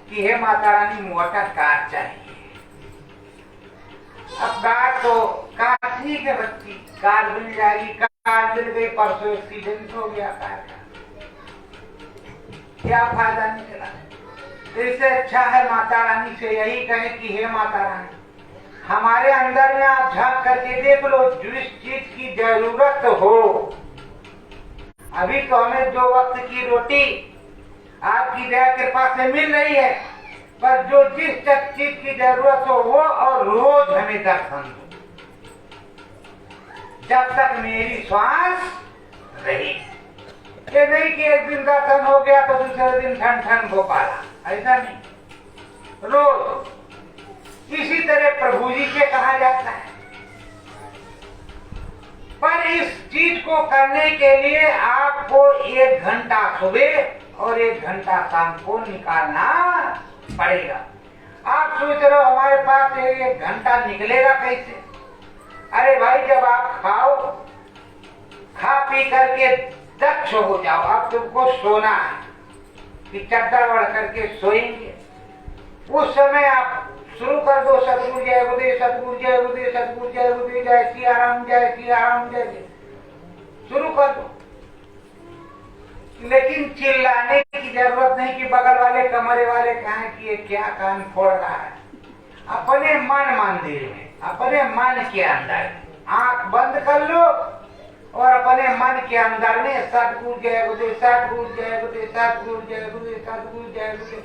[SPEAKER 1] कि हे माता रानी मोटा कार चाहिए। अब कार तो काटनी के बच्ची, कार मिल जाएगी, कार मिल गई, परसों एक्सीडेंट हो गया कार का, क्या फायदा निकला। तो इससे अच्छा है माता रानी से यही कहे कि हे माता रानी, हमारे अंदर में आप झांक करके देख लो, जिस चीज की जरूरत हो। अभी तो हमें 2 वक्त की रोटी आपकी दया कृपा से मिल रही है, पर जो जिस चीज की जरूरत हो वो, और रोज हमें दर्शन दो, जब तक मेरी श्वास रही। ये नहीं कि एक दिन दर्शन हो गया तो दूसरे दिन ठन ठन गोपाला, ऐसा नहीं, रोज। इसी तरह प्रभु जी से कहा जाता है। पर इस चीज को करने के लिए आपको 1 घंटा सुबह और 1 घंटा शाम को निकालना पड़ेगा। आप सोच रहे हो हमारे पास 1 घंटा निकलेगा कैसे? अरे भाई, जब आप खाओ, खा पी करके दक्ष हो जाओ, अब तुमको सोना है कि चद्दर ओढ़ करके सोएंगे, उस समय आप शुरू कर दो सतगुरु जय गुरुदेव, सतगुरु जय गुरुदेव, सतगुरु जय गुरुदेव, जय सिया राम, जय सिया राम, जय, शुरू कर दो। लेकिन चिल्लाने की जरूरत नहीं कि बगल वाले कमरे वाले कहें कि ये क्या कान फोड़ रहा है। अपने मन मंदिर में, अपने मन के अंदर आंख बंद कर लो और अपने मन के अंदर में सतगुरु जय गुरुदेव, सतगुरु जय गुरुदेव, सतगुरु जय गुरुदेव, सतगुरु जय गुरुदेव।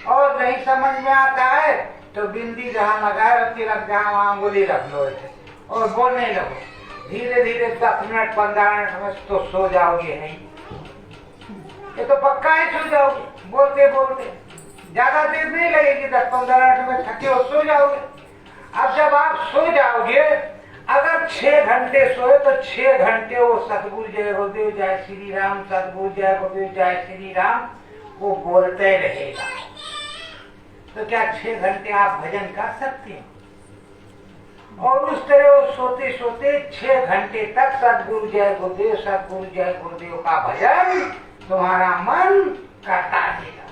[SPEAKER 1] और नहीं समझ में आता है तो बिंदी जहाँ लगाए तिलक जहाँ वहाँ अंगुली रख लो और बोलने लगो। धीरे धीरे 10 मिनट 15 मिनट में तो सो जाओगे। नहीं, ये तो पक्का ही सो जाओगे। बोलते बोलते ज्यादा देर नहीं लगेगी, 10-15 मिनट में थके हो सो जाओगे। अब जब आप सो जाओगे, अगर 6 घंटे सोए तो 6 घंटे वो सतगुरु जय गुरुदेव जय श्री राम, सतगुरु जय गुरुदेव जय श्री राम वो बोलते रहेगा। तो क्या 6 घंटे आप भजन कर सकते हैं? और उस तरह वो सोते सोते 6 घंटे तक सतगुरु जय गुरुदेव, सतगुरु जय गुरुदेव का भजन तुम्हारा मन करता रहेगा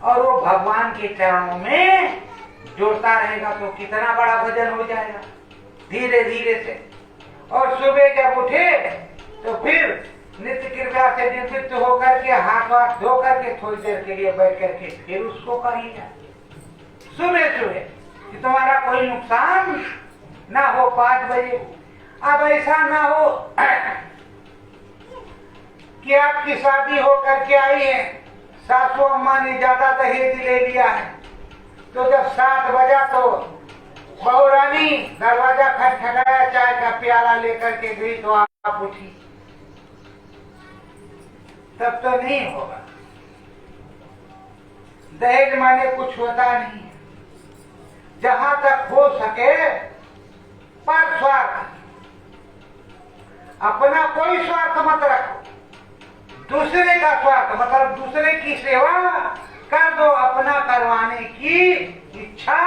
[SPEAKER 1] और वो भगवान के चरणों में जोड़ता रहेगा। तो कितना बड़ा भजन हो जाएगा धीरे धीरे से। और सुबह जब उठे तो फिर नित्य कृपया से निवृत्त होकर के हाथ वाथ धो करके थोड़ी देर के लिए बैठ करके फिर उसको करिए सुबह सुबह कि तुम्हारा कोई नुकसान ना हो। 5 बजे अब ऐसा ना हो कि आपकी शादी हो करके आई है, सासू अम्मा ने ज्यादा दहेज ले लिया है, तो जब 7 बजा तो बहू रानी दरवाजा खटखटाया, चाय का प्याला लेकर के गई तो आप उठी, तब तो नहीं होगा। दहेज माने कुछ होता नहीं है। जहां तक हो सके पर स्वार्थ, अपना कोई स्वार्थ मत रखो, दूसरे का स्वार्थ मतलब दूसरे की सेवा कर दो, अपना करवाने की इच्छा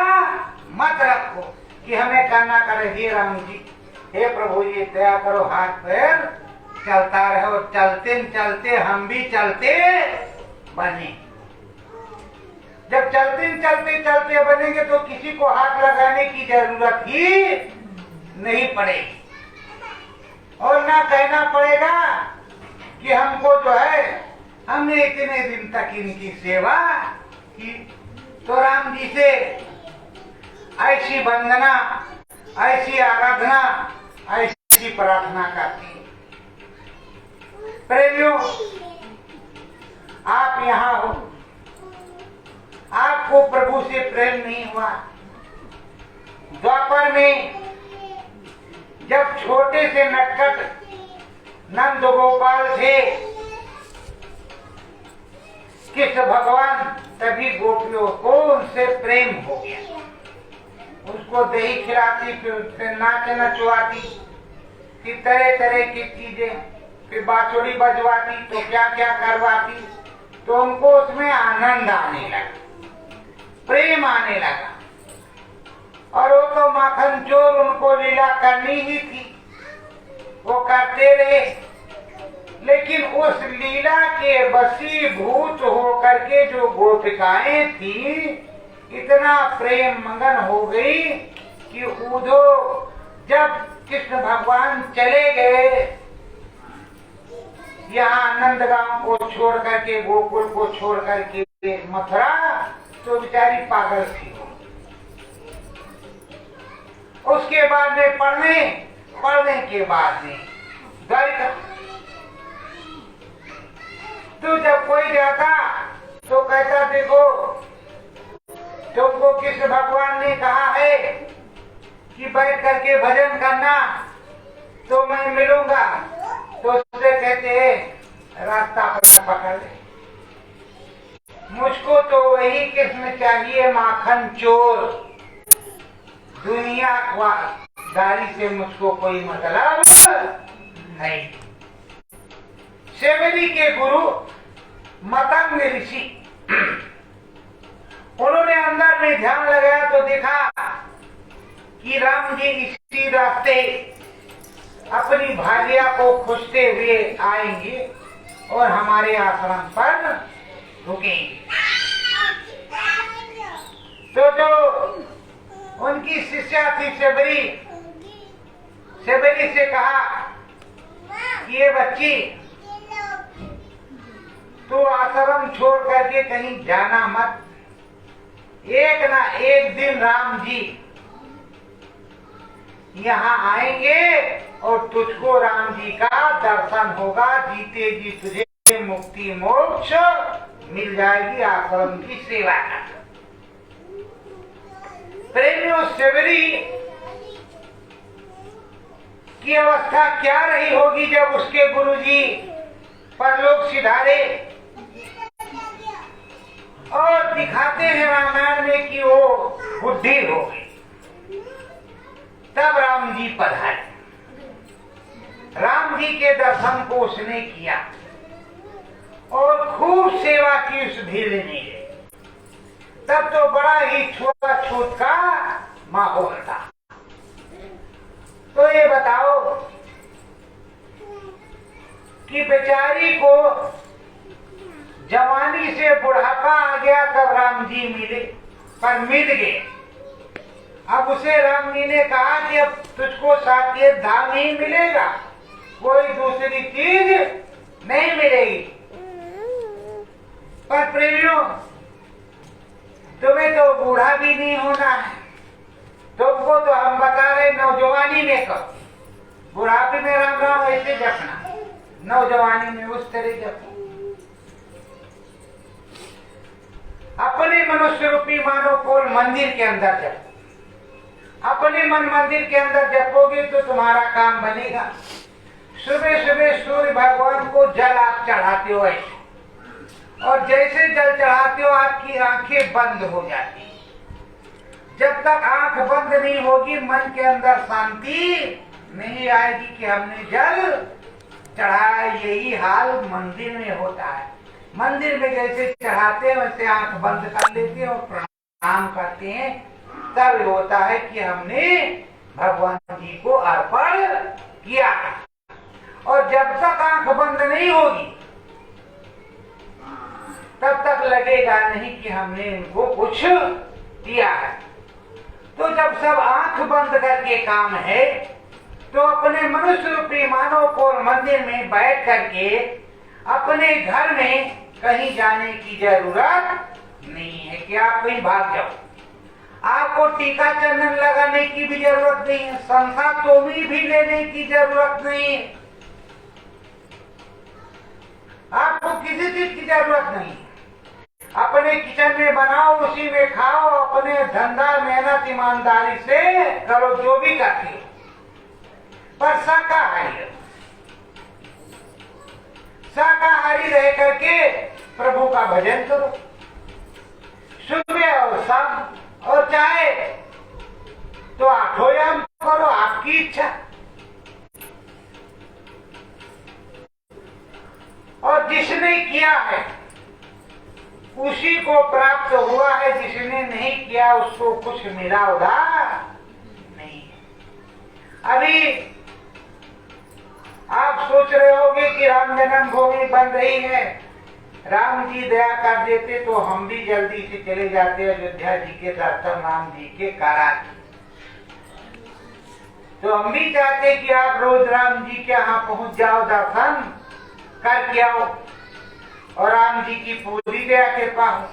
[SPEAKER 1] मत रखो कि हमें करना करे। हे राम जी, हे प्रभु जी दया करो, हाथ पैर चलता रहो, चलते चलते हम भी चलते बने। जब चलते चलते चलते बनेंगे तो किसी को हाथ लगाने की जरूरत ही नहीं पड़ेगी और ना कहना पड़ेगा कि हमको जो है हमने इतने दिन तक इनकी सेवा की। तो राम जी से ऐसी वंदना, ऐसी आराधना, ऐसी प्रार्थना करती। प्रेमियों, आप यहाँ हो, आपको प्रभु से प्रेम नहीं हुआ। द्वापर में जब छोटे से नटखट नंद गोपाल थे, कृष्ण भगवान तभी गोपियों को उनसे प्रेम हो गया। उसको दही खिलाती, फिर नाच नचवाती, फिर तरह तरह की चीजें, फिर बांसुरी बजवाती, तो क्या क्या करवाती, तो उनको उसमें आनंद आने लगा, प्रेम आने लगा। और वो तो माखन चोर, उनको लीला करनी ही थी, वो करते रहे। लेकिन उस लीला के वशीभूत होकर के जो गोपिकाएं थी, इतना प्रेम मगन हो गई कि उधो जब कृष्ण भगवान चले गए यहाँ नंदगांव को छोड़ करके, गोकुल को छोड़ करके मथुरा, तो बेचारी पागल थी। उसके बाद में पढ़ने के बाद में द्वारिका, तो जब कोई जाता तो कहता देखो तुमको कृष्ण भगवान ने कहा है कि बैठ करके भजन करना, तो मैं मिलूंगा। तो उससे कहते हैं रास्ता पकड़ ले, मुझको तो वही कृष्ण चाहिए माखन चोर, दुनिया दारी से मुझको कोई मतलब नहीं। सेवरी के गुरु मतंग ऋषि, उन्होंने अंदर में ध्यान लगाया तो देखा कि राम जी इसी रास्ते अपनी भार्या को खोजते हुए आएंगे और हमारे आश्रम पर रुकेंगे। तो जो उनकी शिष्या थी सेवरी से कहा कि ये बच्ची, तू आश्रम छोड़ करके कहीं जाना मत, एक ना एक दिन राम जी यहाँ आएंगे और तुझको राम जी का दर्शन होगा, जीते जी तुझे मुक्ति मोक्ष मिल जाएगी आश्रम की सेवा कर। प्रेमियों, सेवरी की अवस्था क्या रही होगी जब उसके गुरुजी परलोक सिधारे, और दिखाते हैं रामायण में कि वो बुद्धि हो गई। तब राम जी पधारे। के दर्शन को उसने किया और खूब सेवा की उस भीड़ ने। तब तो बड़ा ही छूत का माहौल था। तो ये बताओ कि बेचारी को जवानी से बुढ़ापा आ गया, तब राम जी मिले, पर मिल गए। अब उसे राम जी ने कहा कि अब तुझको साकेत धाम ही मिलेगा, कोई दूसरी चीज नहीं मिलेगी। पर प्रेमियों, तुम्हें तो बूढ़ा भी नहीं होना है, तुमको तो हम बता रहे नौजवानी में करो। बुढ़ापे में राम राम ऐसे जपना, नौजवानी में उस तरह जपो। अपने मनुष्य रूपी मानव को मंदिर के अंदर जपो। अपने मन मंदिर के अंदर जपोगे तो तुम्हारा काम बनेगा। सुबह सुबह सूर्य भगवान को जल आप चढ़ाते हो ऐसे, और जैसे जल चढ़ाते हो आपकी आंखें बंद हो जाती। जब तक आंख बंद नहीं होगी मन के अंदर शांति नहीं आएगी कि हमने जल चढ़ाया। यही हाल मंदिर में होता है। मंदिर में जैसे चढ़ाते हैं वैसे आंख बंद कर लेते हैं और प्रणाम करते हैं, तब होता है कि हमने भगवान जी को अर्पण किया। और जब तक आंख बंद नहीं होगी तब तक लगेगा नहीं कि हमने इनको कुछ दिया है। तो जब सब आंख बंद करके काम है तो अपने मनुष्य रूपी मानव को मंदिर में बैठ करके अपने घर में कहीं जाने की जरूरत नहीं है कि आप कहीं भाग जाओ। आपको टीका चंदन लगाने की भी जरूरत नहीं है, संसा तोमी भी लेने की जरूरत नहीं है, आपको किसी चीज की जरूरत नहीं है। अपने किचन में बनाओ, उसी में खाओ, अपने धंधा मेहनत ईमानदारी से करो जो भी करते हो, पर शाकाहारी रह करके प्रभु का भजन करो सुबह और शाम, और चाहे तो 8 याम करो, आपकी इच्छा। और जिसने किया है उसी को प्राप्त हुआ है, जिसने नहीं किया उसको कुछ मिला उधार नहीं। अभी आप सोच रहे होंगे कि राम जन्मभूमि बन रही है, राम जी दया कर देते तो हम भी जल्दी से चले जाते अयोध्या जी के दर्शन राम जी के कराते। तो हम भी चाहते कि आप रोज राम जी के यहाँ पहुंच जाओ, दर्शन करके आओ और राम जी की पूरी दया कृपा हो।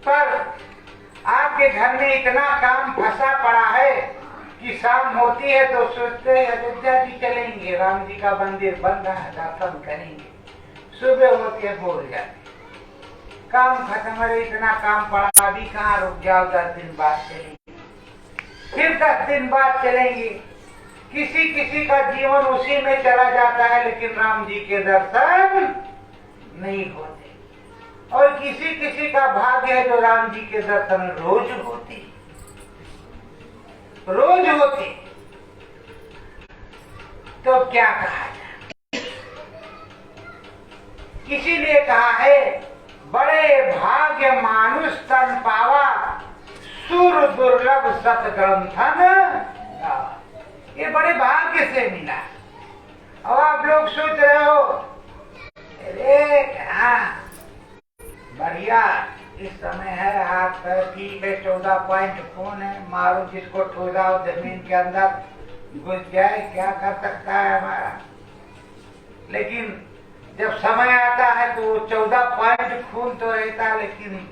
[SPEAKER 1] पर आपके घर में इतना काम फंसा पड़ा है कि शाम होती है तो सोचते हैं अयोध्या जी चलेंगे, राम जी का मंदिर बन रहा है, दर्शन करेंगे। सुबह होती है भूल जाते, काम खत्म है, इतना काम पड़ा, अभी कहाँ रुक जाओ, 10 दिन बाद चलेंगे, फिर 10 दिन बाद चलेंगे। किसी किसी का जीवन उसी में चला जाता है, लेकिन राम जी के दर्शन नहीं होते। और किसी किसी का भाग्य है जो राम जी के दर्शन रोज होते, रोज होते। तो क्या कहा जाए, इसीलिए कहा है बड़े भाग्य मानुष तन पावा, सुर दुर्लभ सत ग्रंथन। ये बड़े भाग्य से मिला। अब आप लोग सोच रहे हो अरे क्या बढ़िया इस समय है, हाथ पैर ठीक है, 14 पॉइंट खून है, मारो जिसको ठोदाओ जमीन के अंदर घुस जाए, क्या कर सकता है हमारा। लेकिन जब समय आता है तो 14 पॉइंट खून तो रहता, लेकिन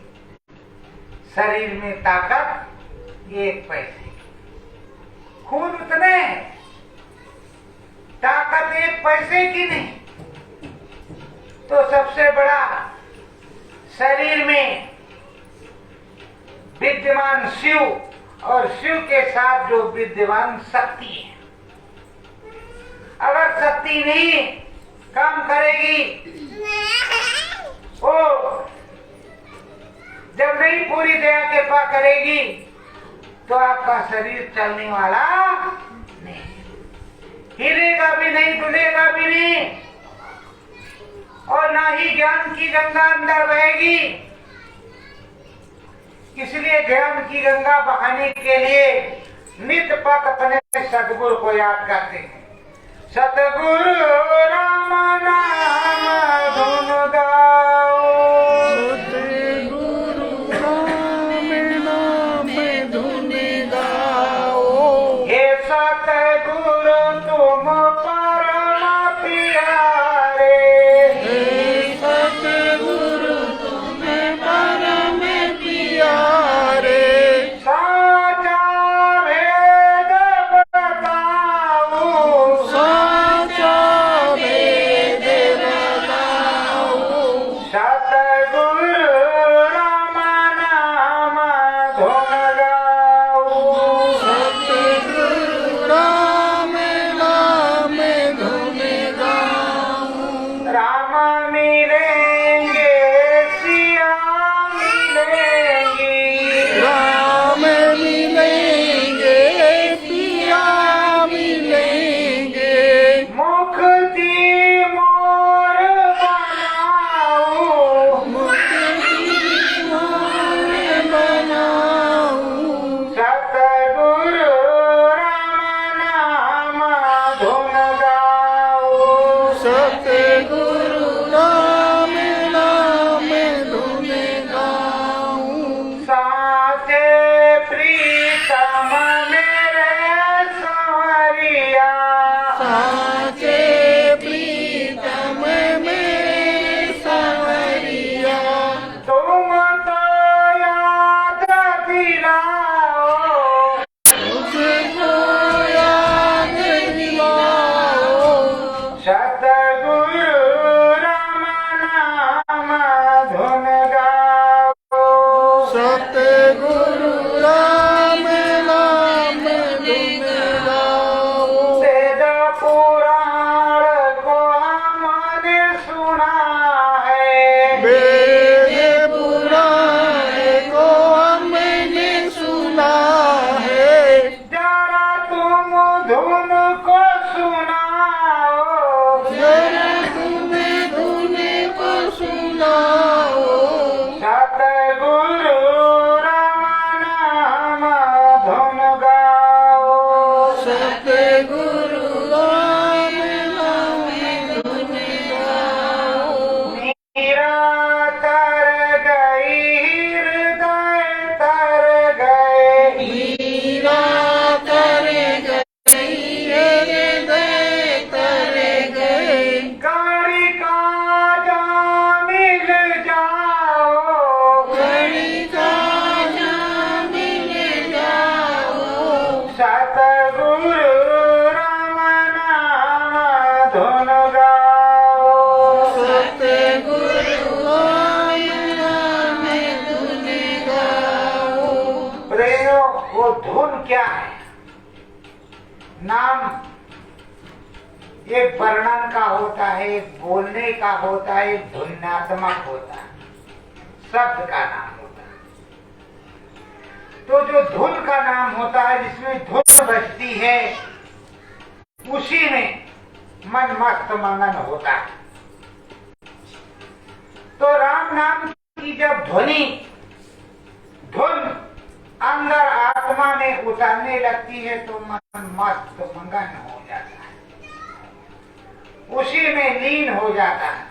[SPEAKER 1] शरीर में ताकत 1 पैसे, खून उतने हैं, ताकत 1 पैसे की नहीं। तो सबसे बड़ा शरीर में विद्यमान शिव और शिव के साथ जो विद्यमान शक्ति है, अगर शक्ति नहीं काम करेगी, वो जब नहीं पूरी दया कृपा करेगी तो आपका शरीर चलने वाला नहीं। हिलेगा भी नहीं, डुलेगा भी नहीं, और ना ही ज्ञान की गंगा अंदर बहेगी। इसलिए ज्ञान की गंगा बहाने के लिए नित पथ अपने सतगुरु को याद करते हैं। सतगुरु राम नाम धुन गाओ,
[SPEAKER 2] सतगुरु राम नाम धुन गाओ।
[SPEAKER 1] हे सतगुरु तुम परम प्यारे,
[SPEAKER 2] हे सतगुरु तुम्हें परम प्यारे।
[SPEAKER 1] साचा भेद बताओ,
[SPEAKER 2] साचा वेद बताओ।
[SPEAKER 1] सतगुरु राम नाम धुन गाओ।
[SPEAKER 2] सतगुरु राम नाम धुन गाओ।
[SPEAKER 1] राम मिलेंगे सिया मिलेंगी,
[SPEAKER 2] राम मिलेंगे पिया मिलेंगे।
[SPEAKER 1] मुक्ति मोर बनाओ,
[SPEAKER 2] मुक्ति मोर बनाओ।
[SPEAKER 1] सतगुरु राम नाम धुन गाओ।
[SPEAKER 2] सतगुरु राम नाम धुन गाओ।
[SPEAKER 1] साचे प्रीतम मेरे संवरिया,
[SPEAKER 2] साचे प्रीतम मेरे संवरिया।
[SPEAKER 1] तुम तो याद दिलाओ,
[SPEAKER 2] तुझको याद दिलाओ।
[SPEAKER 1] सतगुरु राम नाम धुन गाओ।
[SPEAKER 2] सतगुरु राम नाम धुन गाओ।
[SPEAKER 1] वेद पुराण को हमने सुना है,
[SPEAKER 2] वेद पुराण को हमने सुना है।
[SPEAKER 1] जरा तुम धुन को सुनाओ,
[SPEAKER 2] जरा तुम्हें धुन को सुनाओ।
[SPEAKER 1] सतगुरु राम नाम धुन गाओ।
[SPEAKER 2] सतगुरु राम नाम धुन गाओ।
[SPEAKER 1] मीरा तर गई, हृदय तर गए,
[SPEAKER 2] मीरा तर गई, हृदय तर गए।
[SPEAKER 1] गाड़ी का जा मिल जाओ,
[SPEAKER 2] गणि का जा मिल जाओ।
[SPEAKER 1] सतगुरु राम नाम धुन गाओ।
[SPEAKER 2] सतगुरु राम नाम धुन गाओ।
[SPEAKER 1] प्रेम वो धुन क्या है? नाम एक वर्णन का होता है, एक बोलने का होता है, एक धुन्यात्मक होता है, शब्द का नाम होता है। तो जो धुन का नाम होता है, जिसमें धुन बजती है, उसी में मन मस्त मगन होता है। तो राम नाम की जब धुन अंदर आत्मा में उतरने लगती है तो मन मस्त मगन हो जाता है, उसी में लीन हो जाता है।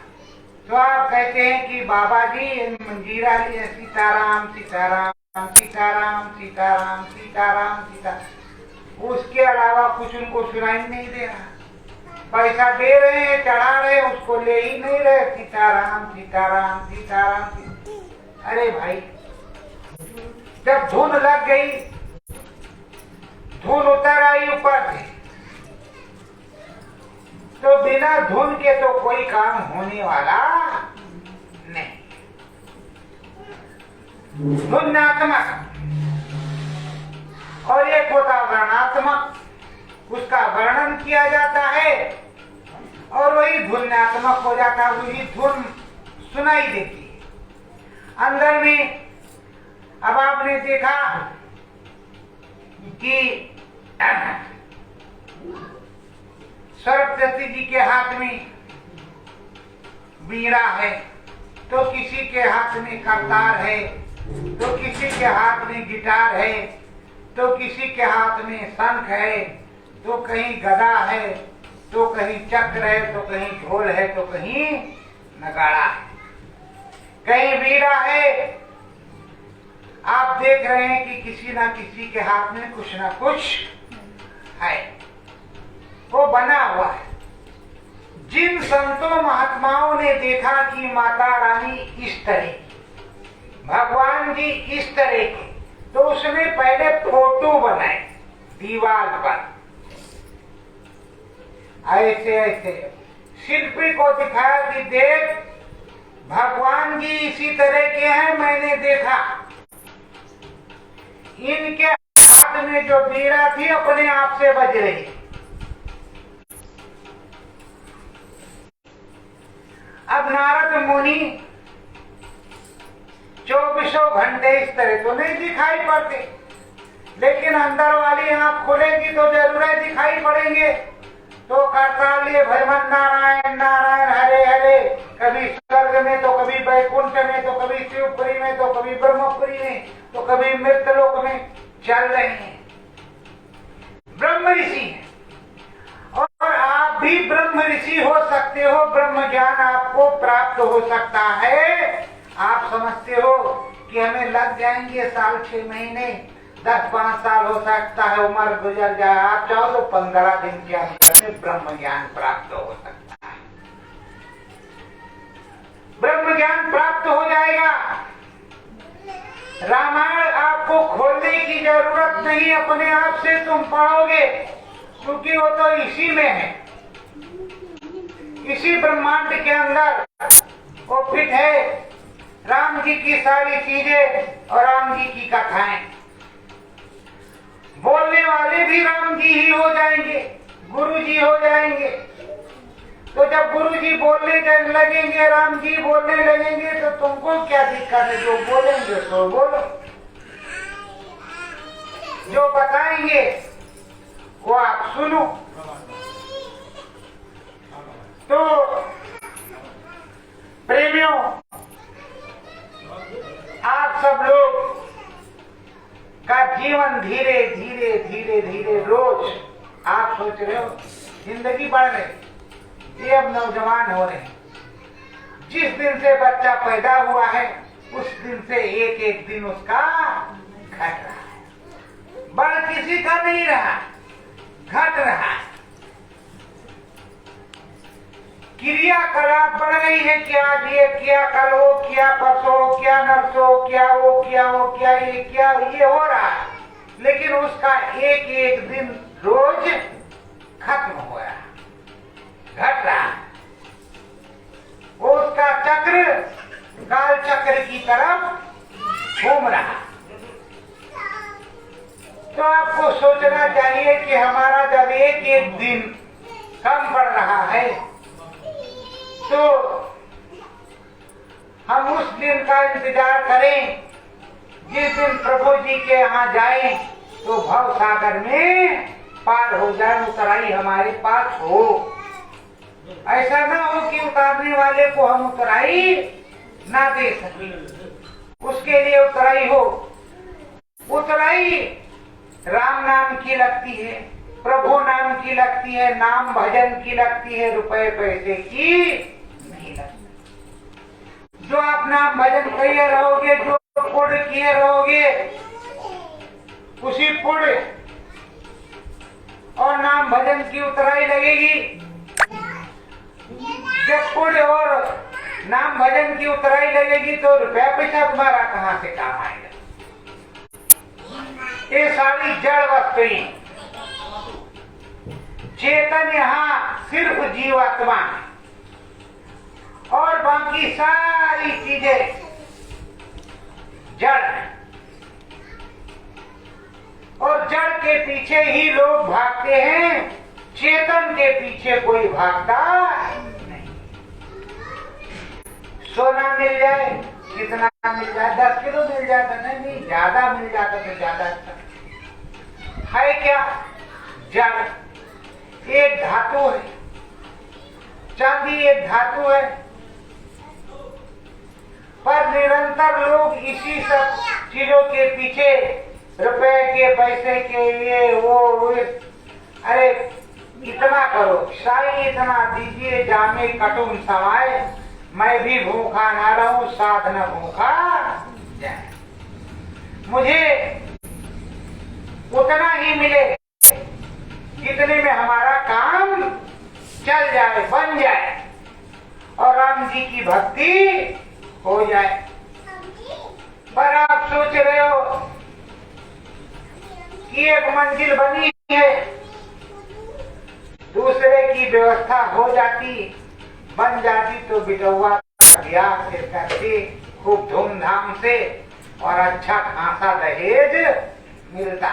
[SPEAKER 1] तो आप कहते हैं कि बाबा जी मंजीरा लिए सीताराम सीताराम सीताराम सीताराम सीताराम सीताराम, उसके अलावा कुछ उनको सुनाई नहीं दे रहा। पैसा दे रहे हैं, चढ़ा रहे हैं, उसको ले ही नहीं रहे, सीताराम सीताराम सीताराम सीताराम। अरे भाई, जब धुन लग गई, धुन उतर आई ऊपर से, तो बिना धुन के तो कोई काम होने वाला नहीं। धुनात्मक और एक होता वर्णात्मक, उसका वर्णन किया जाता है और वही धुनात्मक हो जाता है, वही धुन सुनाई देती है अंदर में। अब आपने देखा कि सरस्वती जी के हाथ में वीणा है, तो किसी के हाथ में करतार है, तो किसी के हाथ में गिटार है, तो किसी के हाथ में शंख है, तो कहीं गदा है, तो कहीं चक्र है, तो कहीं ढोल है, तो कहीं नगाड़ा है, कहीं वीणा है। आप देख रहे हैं कि किसी ना किसी के हाथ में कुछ ना कुछ है, वो बना हुआ है। जिन संतों महात्माओं ने देखा कि माता रानी इस तरह की, भगवान जी इस तरह के, तो उसने पहले फोटो बनाए दीवार पर, ऐसे ऐसे शिल्पी को दिखाया कि देख भगवान जी इसी तरह के हैं, मैंने देखा। इनके हाथ में जो वीणा थी अपने आप से बज रही। अब नारद मुनि 24 घंटे इस तरह तो नहीं दिखाई पड़ते, लेकिन अंदर वाली आंख खुलेगी तो जरूर दिखाई पड़ेंगे। तो करताल लिए भजन नारायण नारायण हरे हरे, कभी स्वर्ग में तो कभी वैकुंठ में, तो कभी शिवपुरी में, तो कभी ब्रह्मपुरी में, तो कभी मृतलोक में चल रहे हैं। ब्रह्म ऋषि हैं, और आप भी ब्रह्म ऋषि हो सकते हो, ब्रह्म ज्ञान आपको प्राप्त हो सकता है। आप समझते हो कि हमें लग जाएंगे 6 महीने, 10-5 साल हो सकता है, उम्र गुजर जाए, आप चाहो तो 15 दिन के अंदर में ब्रह्म ज्ञान प्राप्त हो सकता है। ब्रह्म ज्ञान प्राप्त हो जाएगा। रामायण आपको खोलने की जरूरत नहीं, अपने आप से तुम पढ़ोगे, क्योंकि वो तो इसी में है, इसी ब्रह्मांड के अंदर वो फिट है। राम जी की सारी चीजें और राम जी की कथाएं, बोलने वाले भी राम जी ही हो जाएंगे, गुरु जी हो जाएंगे। तो जब गुरु जी बोलने लगेंगे, राम जी बोलने लगेंगे, तो तुमको क्या दिक्कत है? जो बोलेंगे तो बोलो, जो बताएंगे वो आप सुनो। तो प्रेमियों, आप सब लोग का जीवन धीरे धीरे धीरे धीरे रोज, आप सोच रहे हो जिंदगी बढ़ रही, ये अब नौजवान हो रहे हैं। जिस दिन से बच्चा पैदा हुआ है उस दिन से एक एक दिन उसका घट रहा है, बढ़ किसी का नहीं रहा, घट रहा है। क्रियाकलाप बढ़ रही है कि आज ये किया, कल वो किया, परसों क्या, नरसों क्या, वो किया, वो क्या, ये क्या, ये हो रहा है। लेकिन उसका एक एक दिन रोज खत्म हो रहा है, घट रहा है। वो उसका चक्र काल चक्र की तरफ घूम रहा है। तो आपको सोचना चाहिए कि हमारा जब एक एक दिन कम पड़ रहा है, तो हम उस दिन का इंतजार करें जिस दिन प्रभु जी के यहाँ जाएं, तो भव सागर में पार हो जाए, उतराई हमारे पास हो। ऐसा ना हो कि उतारने वाले को हम उतराई ना दे सके, उसके लिए उतराई हो। उतराई राम नाम की लगती है, प्रभु नाम की लगती है, नाम भजन की लगती है, रुपए पैसे की नहीं लगती। जो आप नाम भजन किए रहोगे, जो पुण्य किए रहोगे, उसी पुण्य और नाम भजन की उतराई लगेगी। जब पुण्य और नाम भजन की उतराई लगेगी तो रुपया पैसा तुम्हारा कहाँ से काम आएगा? ये सारी जड़ वस्तुएं, चेतन यहाँ सिर्फ जीवात्मा है और बाकी सारी चीजें जड़ है। और जड़ के पीछे ही लोग भागते हैं, चेतन के पीछे कोई भागता नहीं। सोना मिल जाए, कितना मिल जाए, 10 किलो मिल जाता, नहीं ज्यादा मिल जाता तो ज्यादा अच्छा है। क्या? जड़ एक धातु है, चांदी एक धातु है, पर निरंतर लोग इसी सब चीजों के पीछे रुपए के पैसे के लिए वो अरे इतना करो, शाही इतना दीजिए जामे कटुम समाए, मैं भी भूखा ना रहूं साध न भूखा जाए। मुझे उतना ही मिले जितने में हमारा काम चल जाए, बन जाए और राम जी की भक्ति हो जाए। पर आप सोच रहे हो कि एक मंजिल बनी है, दूसरे की व्यवस्था हो जाती, बन जाती तो बिटौआ ब्याह से करके खूब धूमधाम से और अच्छा खासा दहेज मिलता।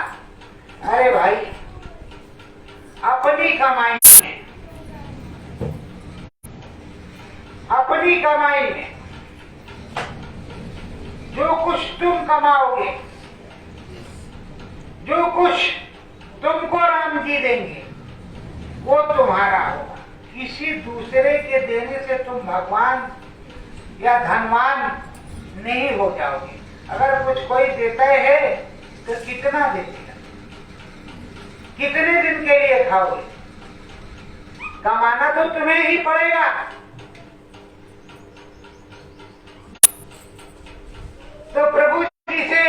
[SPEAKER 1] अरे भाई, अपनी कमाई में, अपनी कमाई में जो कुछ तुम कमाओगे, जो कुछ तुमको राम जी देंगे, वो तुम्हारा होगा। किसी दूसरे के देने से तुम भगवान या धनवान नहीं हो जाओगे। अगर कुछ कोई देता है तो कितना देगा, कितने दिन के लिए खाओगे? कमाना तो तुम्हें ही पड़ेगा। तो प्रभु जी से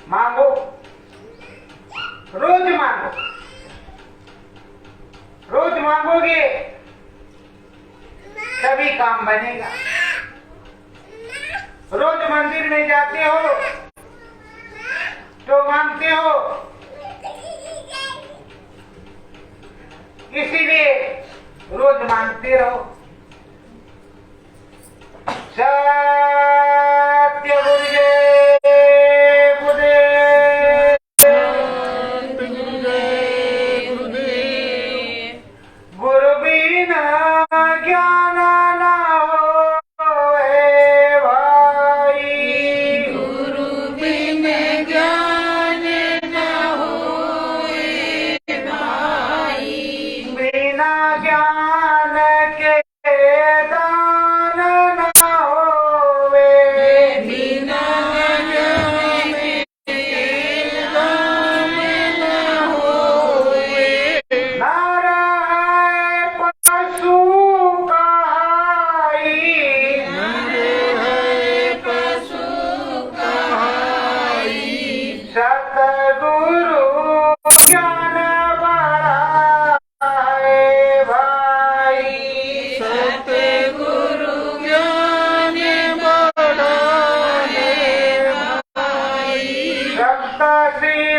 [SPEAKER 1] मांगो, रोज मांगो, रोज मांगोगे तभी काम बनेगा। रोज मंदिर में जाते हो तो मांगते हो, इसीलिए रोज मांगते रहो। सत्य गुरु बिना ज्ञान न होए भाई,
[SPEAKER 2] गुरु बिन ज्ञान न होए भाई,
[SPEAKER 1] बिना ज्ञान के दान न होवे,
[SPEAKER 2] बिना ज्ञान के दान न होए,
[SPEAKER 1] नर है पशु कहाई,
[SPEAKER 2] नर है पशु कहाई,
[SPEAKER 1] सतगुरु ज्ञान बढ़ाए भाई,
[SPEAKER 2] सतगुरु ज्ञान बढ़ाए भाई,
[SPEAKER 1] सप्त श्री